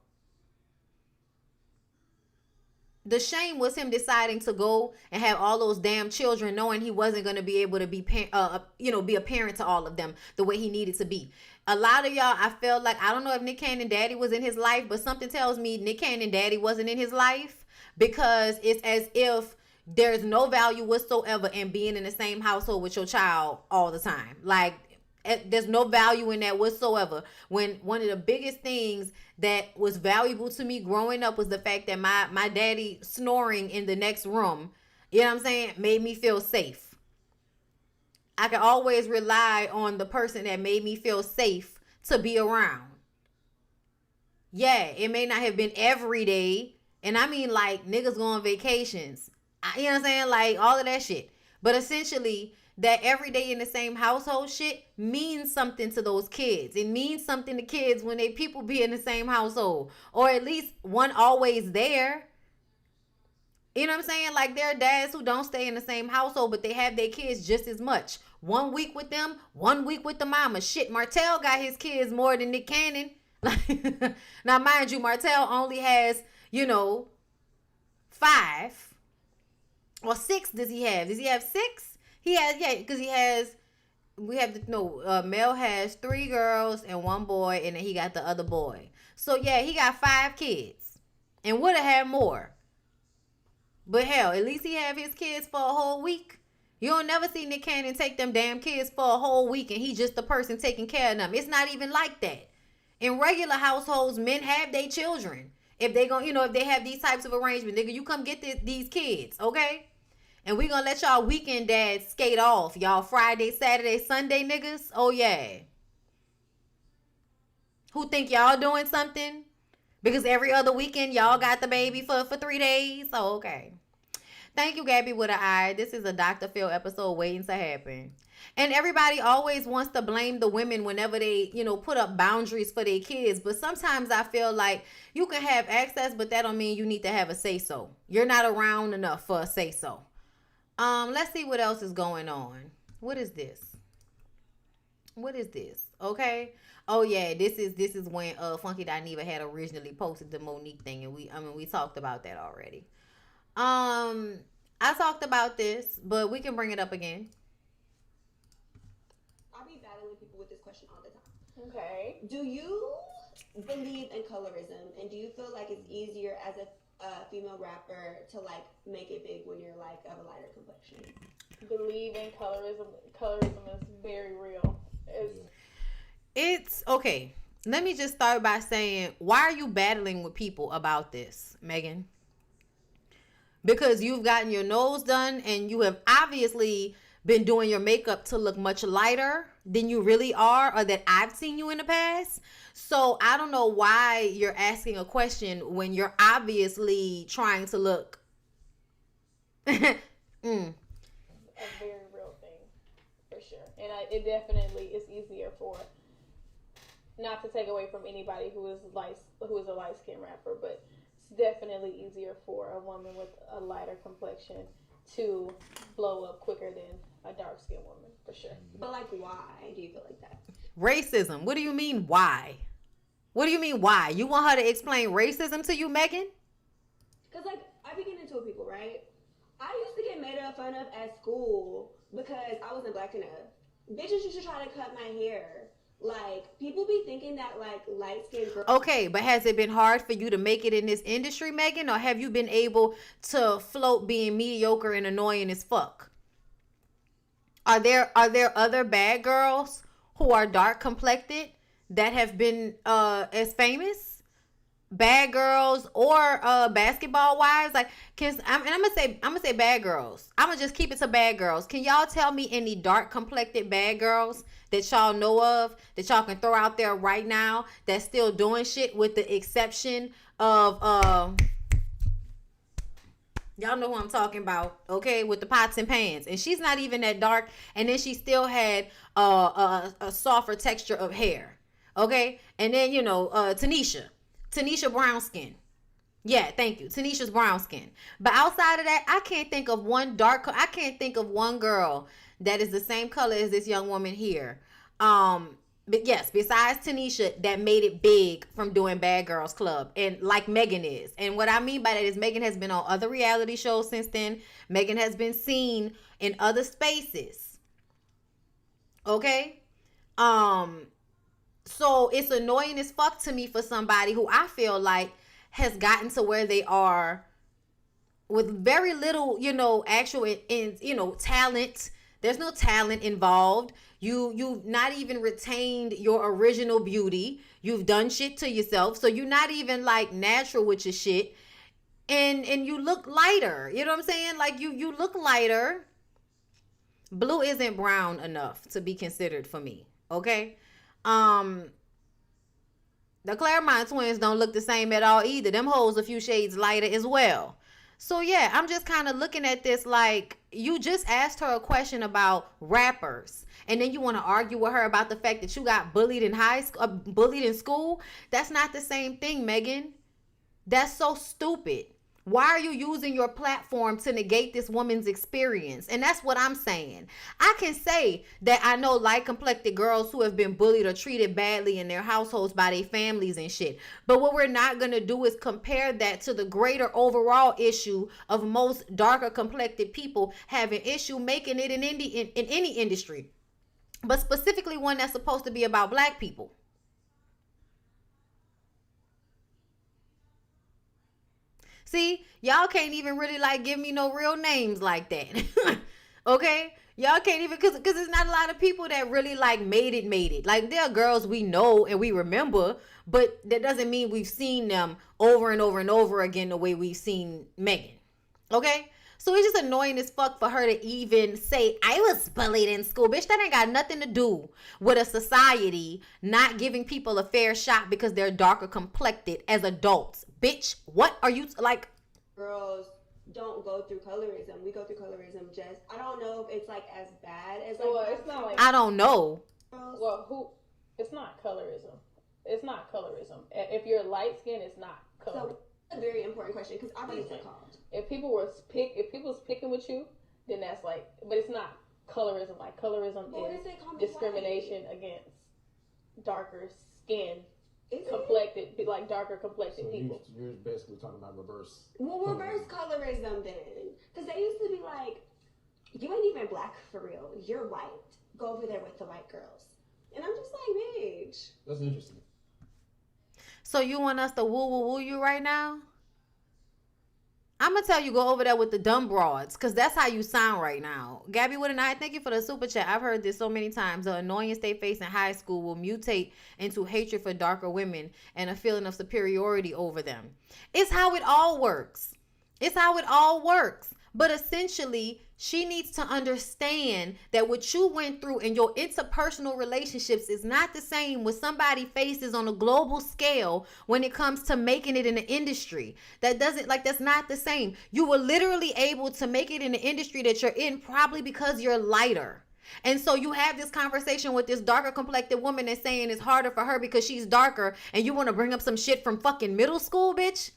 The shame was him deciding to go and have all those damn children, knowing he wasn't going to be able to be a parent to all of them the way he needed to be. A lot of y'all, I felt like, I don't know if Nick Cannon daddy was in his life, but something tells me Nick Cannon daddy wasn't in his life, because it's as if there's no value whatsoever in being in the same household with your child all the time. Like, there's no value in that whatsoever. When one of the biggest things that was valuable to me growing up was the fact that my daddy snoring in the next room, you know what I'm saying, made me feel safe. I could always rely on the person that made me feel safe to be around. Yeah, it may not have been every day. And I mean, like, niggas go on vacations. You know what I'm saying? Like, all of that shit. But essentially, that every day in the same household shit means something to those kids. It means something to kids when they people be in the same household. Or at least one always there. You know what I'm saying? Like, there are dads who don't stay in the same household, but they have their kids just as much. 1 week with them, 1 week with the mama. Shit, Martell got his kids more than Nick Cannon. Now, mind you, Martell only has, 5 or 6. Does he have? Does he have 6? He has, yeah, because Mel has 3 girls and 1 boy, and then he got the other boy. So, yeah, he got 5 kids and would have had more. But hell, at least he have his kids for a whole week. You don't never see Nick Cannon take them damn kids for a whole week and he just the person taking care of them. It's not even like that. In regular households, men have their children. If they if they have these types of arrangements, nigga, you come get these kids, okay? And we gonna let y'all weekend dads skate off. Y'all Friday, Saturday, Sunday niggas. Oh, yeah. Who think y'all doing something? Because every other weekend, y'all got the baby for 3 days. Oh, okay. Thank you, Gabby with an eye. This is a Dr. Phil episode waiting to happen. And everybody always wants to blame the women whenever they, put up boundaries for their kids. But sometimes I feel like you can have access, but that don't mean you need to have a say-so. You're not around enough for a say-so. Let's see what else is going on. What is this? Okay. Oh yeah, this is when Funky Dineva had originally posted the Monique thing, and we talked about that already. I talked about this, but we can bring it up again. I'll be battling people with this question all the time. Okay. Do you believe in colorism, and do you feel like it's easier as a female rapper to like make it big when you're like of a lighter complexion? Believe in colorism. Colorism is very real. It's okay. Let me just start by saying, why are you battling with people about this, Megan? Because you've gotten your nose done and you have obviously been doing your makeup to look much lighter than you really are, or that I've seen you in the past. So I don't know why you're asking a question when you're obviously trying to look. A very real thing, for sure. And it definitely is easier for, not to take away from anybody who is a light-skinned rapper, but it's definitely easier for a woman with a lighter complexion to blow up quicker than a dark-skinned woman, for sure. But like, why do you feel like that? Racism. What do you mean, why? What do you mean, why? You want her to explain racism to you, Megan? Because, like, I be getting into it with people, right? I used to get made fun of at school because I wasn't black enough. Bitches used to try to cut my hair. Like, people be thinking that, like, light-skinned girls... Okay, but has it been hard for you to make it in this industry, Megan? Or have you been able to float being mediocre and annoying as fuck? Are there other bad girls who are dark complected that have been as famous? bad girls or basketball wise, like I'm gonna say bad girls. I'm gonna just keep it to bad girls. Can y'all tell me any dark complected bad girls that y'all know of that y'all can throw out there right now that's still doing shit, with the exception of y'all know who I'm talking about, okay, with the pots and pans, and she's not even that dark, and then she still had a softer texture of hair, okay, and then Tanisha brown skin. Yeah, thank you. Tanisha's brown skin. But outside of that, I can't think of one girl that is the same color as this young woman here. But yes, besides Tanisha, that made it big from doing Bad Girls Club, and like Megan is. And what I mean by that is Megan has been on other reality shows since then. Megan has been seen in other spaces. Okay? So it's annoying as fuck to me for somebody who I feel like has gotten to where they are with very little, actual talent. There's no talent involved. You've not even retained your original beauty. You've done shit to yourself. So you're not even like natural with your shit. And you look lighter. You know what I'm saying? Like you look lighter. Blue isn't brown enough to be considered for me. Okay? The Claremont twins don't look the same at all either. Them hoes a few shades lighter as well. So yeah, I'm just kind of looking at this like, you just asked her a question about rappers, and then you want to argue with her about the fact that you got bullied in bullied in school. That's not the same thing, Megan. That's so stupid. Why are you using your platform to negate this woman's experience? And that's what I'm saying. I can say that I know light-complected girls who have been bullied or treated badly in their households by their families and shit. But what we're not going to do is compare that to the greater overall issue of most darker-complected people having issue making it in any industry. But specifically one that's supposed to be about black people. See, y'all can't even really like give me no real names like that. Okay? Y'all can't even, cause there's not a lot of people that really like made it. Like there are girls we know and we remember, but that doesn't mean we've seen them over and over and over again the way we've seen Megan. Okay? So it's just annoying as fuck for her to even say, I was bullied in school. Bitch, that ain't got nothing to do with a society not giving people a fair shot because they're darker complected as adults. Bitch, what are you, like? Girls don't go through colorism. We go through colorism just, I don't know if it's like as bad as like. Well, it's not like. I don't know. Well, it's not colorism. It's not colorism. If you're light skinned, it's not colorism. So, a very important question, because I believe it's called. If people was picking with you, then that's like, but it's not colorism. Like colorism is discrimination against darker skin, complected, like darker complected people. You're basically talking about reverse. Well, reverse colorism then, because they used to be like, you ain't even black for real. You're white. Go over there with the white girls, and I'm just like, bitch. That's interesting. So you want us to woo you right now? I'm going to tell you go over there with the dumb broads, because that's how you sound right now. Gabby with an eye, thank you for the super chat. I've heard this so many times. The annoyance they face in high school will mutate into hatred for darker women and a feeling of superiority over them. It's how it all works. It's how it all works. But essentially, she needs to understand that what you went through in your interpersonal relationships is not the same what somebody faces on a global scale when it comes to making it in the industry. That's not the same. You were literally able to make it in the industry that you're in probably because you're lighter. And so you have this conversation with this darker complected woman that's saying it's harder for her because she's darker, and you want to bring up some shit from fucking middle school, bitch?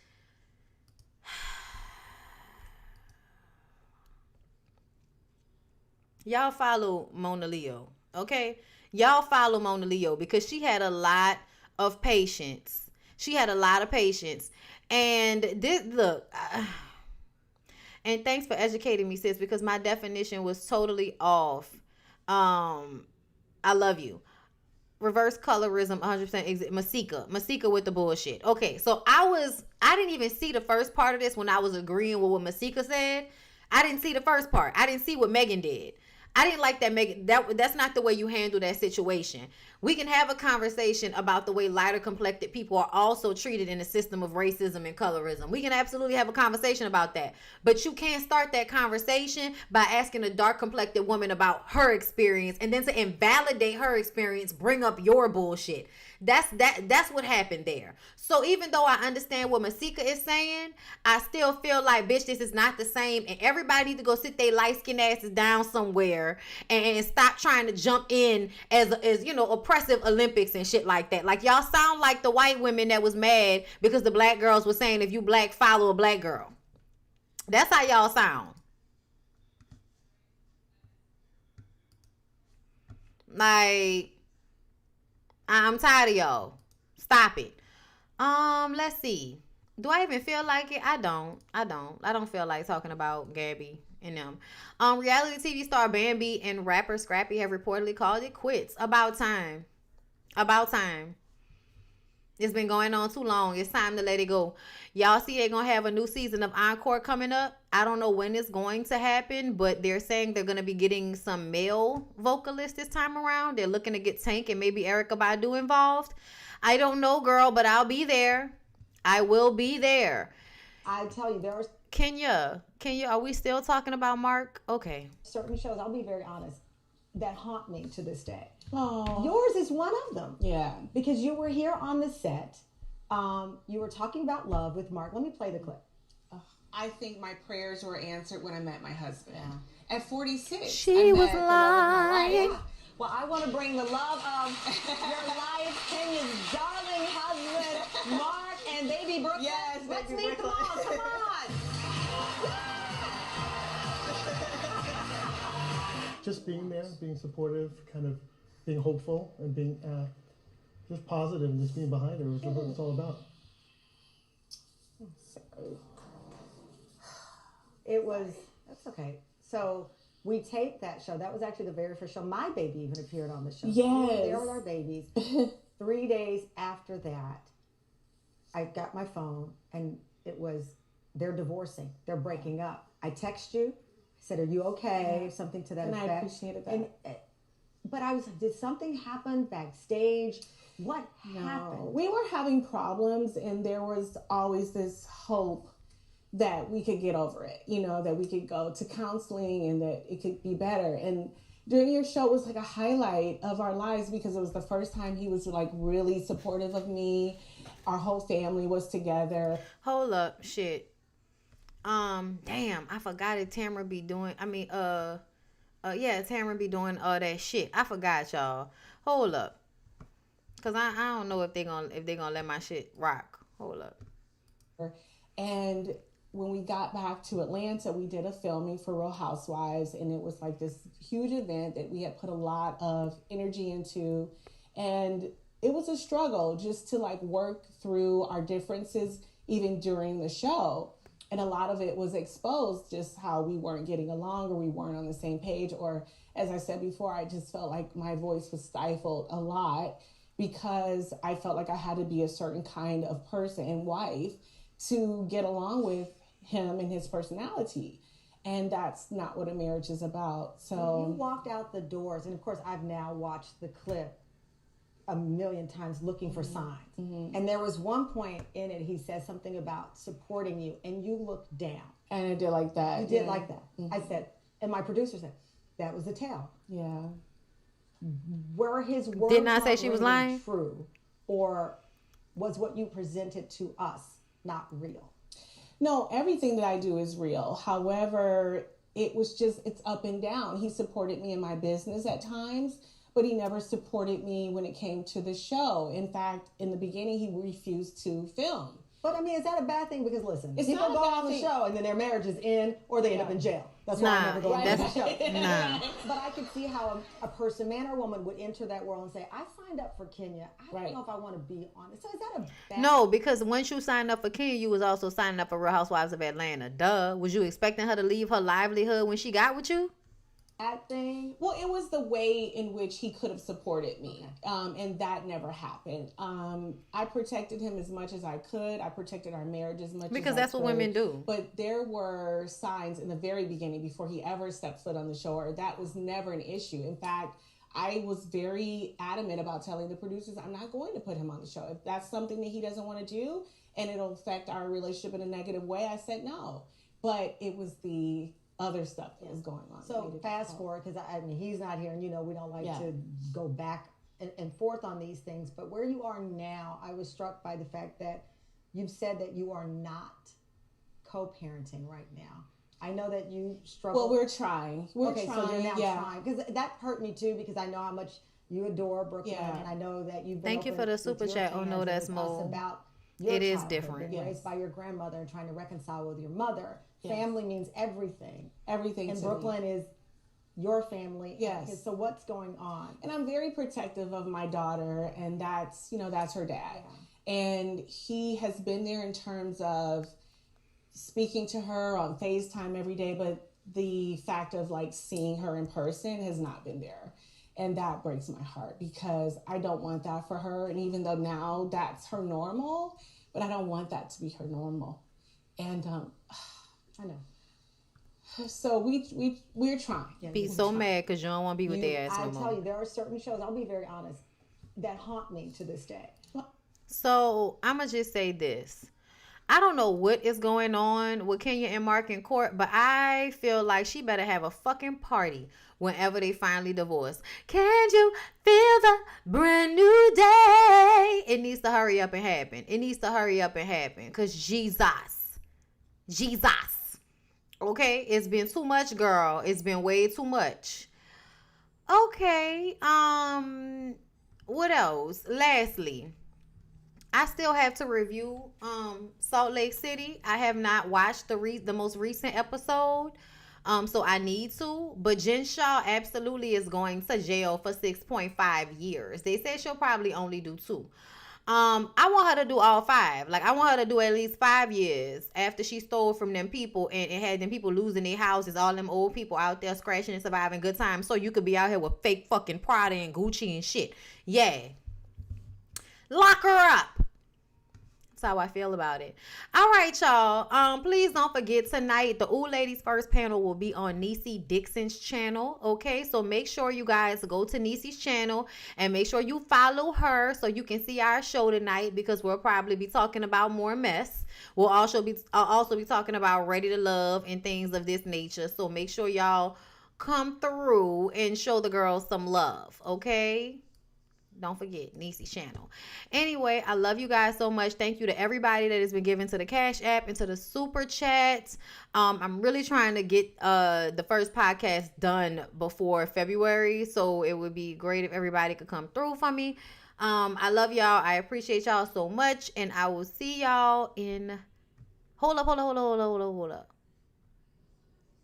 Y'all follow Mona Leo, okay? Y'all follow Mona Leo because she had a lot of patience. And this, look, and thanks for educating me, sis, because my definition was totally off. I love you. Reverse colorism, 100% Masika with the bullshit. Okay, so I didn't even see the first part of this when I was agreeing with what Masika said. I didn't see the first part. I didn't see what Megan did. I didn't like that's not the way you handle that situation. We can have a conversation about the way lighter complected people are also treated in the system of racism and colorism. We can absolutely have a conversation about that. But you can't start that conversation by asking a dark complected woman about her experience and then to invalidate her experience, bring up your bullshit. That's what happened there. So even though I understand what Masika is saying, I still feel like, bitch, this is not the same, and everybody need to go sit their light skinned asses down somewhere and stop trying to jump in as you know, oppressive Olympics and shit like that. Like, y'all sound like the white women that was mad because the black girls were saying, if you black, follow a black girl. That's how y'all sound. Like, I'm tired of y'all. Stop it. Let's see. Do I even feel like it? I don't feel like talking about Gabby and them. Reality TV star Bambi and rapper Scrappy have reportedly called it quits. About time. It's been going on too long. It's time to let it go. Y'all see they're going to have a new season of Encore coming up. I don't know when it's going to happen, but they're saying they're going to be getting some male vocalists this time around. They're looking to get Tank and maybe Erykah Badu involved. I don't know, girl, but I'll be there. I will be there. I tell you, there are Kenya, are we still talking about Mark? Okay. certain shows, I'll be very honest, that haunt me to this day. Oh, Yours is one of them. yeah. Because you were here on the set. You were talking about love with Mark. Let me play the clip. I think my prayers were answered when I met my husband. At 46. She was lying. Well, I want to bring the love of your life, Kenya's darling husband, Mark and baby Brooklyn. Yes, let's baby meet them Brooklyn. all. Come on. Just being there, being supportive, kind of being hopeful, and being just positive, and just being behind her is what it's all about. It was, that's okay. So we taped that show. That was actually the very first show. My baby even appeared on the show. Yes. We were there with our babies. 3 days after that, I got my phone and it was, they're divorcing. They're breaking up. I text you, said, are you okay? Yeah. Something to that And effect. I appreciated that. And, but I was like, did something happen backstage? What happened? We were having problems and there was always this hope that we could get over it, you know, that we could go to counseling and that it could be better. And during your show, it was like a highlight of our lives because it was the first time he was like really supportive of me. Our whole family was together. Hold up, shit. Damn, I forgot it. Tamara be doing, Tamara be doing all that shit. I forgot, y'all. Hold up. Cause I don't know if they gonna let my shit rock. Hold up. And when we got back to Atlanta, we did a filming for Real Housewives, and it was like this huge event that we had put a lot of energy into. And it was a struggle just to like work through our differences even during the show. And a lot of it was exposed, just how we weren't getting along or we weren't on the same page. Or as I said before, I just felt like my voice was stifled a lot because I felt like I had to be a certain kind of person and wife to get along with him and his personality. And that's not what a marriage is about. So When you walked out the doors, and of course I've now watched the clip a million times looking for signs. And there was one point in it, he said something about supporting you, and you looked down. And I did like that. You did like that. I said, and my producer said, that was the tell. Yeah. Were his words Didn't I not say she was really lying? true, or was what you presented to us not real? No, everything that I do is real. However, it was just, it's up and down. He supported me in my business at times, but he never supported me when it came to the show. In fact, in the beginning, he refused to film. But I mean, is that a bad thing? Because listen, It's people not a go bad on the thing. show and then their marriage is in, or they end up in jail. That's why I never go on the show. Nah. But I could see how a person, man or woman, would enter that world and say, I signed up for Kenya. I don't know if I want to be on it. So is that a bad No, because once you signed up for Kenya, you was also signing up for Real Housewives of Atlanta. Duh. Was you expecting her to leave her livelihood when she got with you? that thing? Well, it was the way in which he could have supported me. And that never happened. I protected him as much as I could. I protected our marriage as much Because as that's I what could. women do. But there were signs in the very beginning before he ever stepped foot on the show, or that was never an issue. In fact, I was very adamant about telling the producers I'm not going to put him on the show. If that's something that he doesn't want to do and it'll affect our relationship in a negative way, I said no. But it was the other stuff that was going on. So fast forward, because I mean, he's not here, and you know we don't like Yeah. to go back and forth on these things. But where you are now, I was struck by the fact that you've said that you are not co-parenting right now. I know that you struggle. Well, we're trying. We're trying, so you're now trying. Because that hurt me too, because I know how much you adore Brooklyn, and I know that you've been Thank you for the super chat. Oh no, that's Mo. About your it is childhood, different. Being raised by your grandmother and trying to reconcile with your mother. Yes. Family means everything. Everything. And Brooklyn is your family. Yes. So what's going on? And I'm very protective of my daughter, and that's her dad. Yeah. And he has been there in terms of speaking to her on FaceTime every day, but the fact of like seeing her in person has not been there. And that breaks my heart because I don't want that for her. And even though now that's her normal, but I don't want that to be her normal. And I know. So we're trying. Be so mad because you don't want to be with their ass no I more. tell you, there are certain shows, I'll be very honest, that haunt me to this day. So I'm going to just say this. I don't know what is going on with Kenya and Mark in court, but I feel like she better have a fucking party whenever they finally divorce. Can you feel the brand new day? It needs to hurry up and happen. It needs to hurry up and happen because Jesus. Okay, it's been too much, girl. It's been way too much. Okay, what else? Lastly, I still have to review Salt Lake City. I have not watched the most recent episode, so I need to. But Jen Shaw absolutely is going to jail for 6.5 years. They said she'll probably only do 2. I want her to do all 5. Like, I want her to do at least 5 years after she stole from them people and had them people losing their houses, all them old people out there scratching and surviving good times, so you could be out here with fake fucking Prada and Gucci and shit. Yeah. Lock her up. That's how I feel about it. All right, y'all. Please don't forget tonight, the Ooh Ladies First panel will be on Niecy Dixon's channel. Okay, so make sure you guys go to Niecy's channel and make sure you follow her so you can see our show tonight, because we'll probably be talking about more mess. We'll also be talking about Ready to Love and things of this nature. So make sure y'all come through and show the girls some love. Okay. Don't forget Niecy's channel. Anyway, I love you guys so much. Thank you to everybody that has been given to the Cash App and to the Super Chats. I'm really trying to get the first podcast done before February, so it would be great if everybody could come through for me. I love y'all. I appreciate y'all so much, and I will see y'all in. Hold up.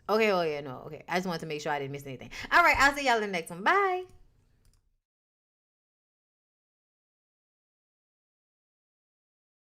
Okay. Oh yeah, no. Okay. I just wanted to make sure I didn't miss anything. All right. I'll see y'all in the next one. Bye.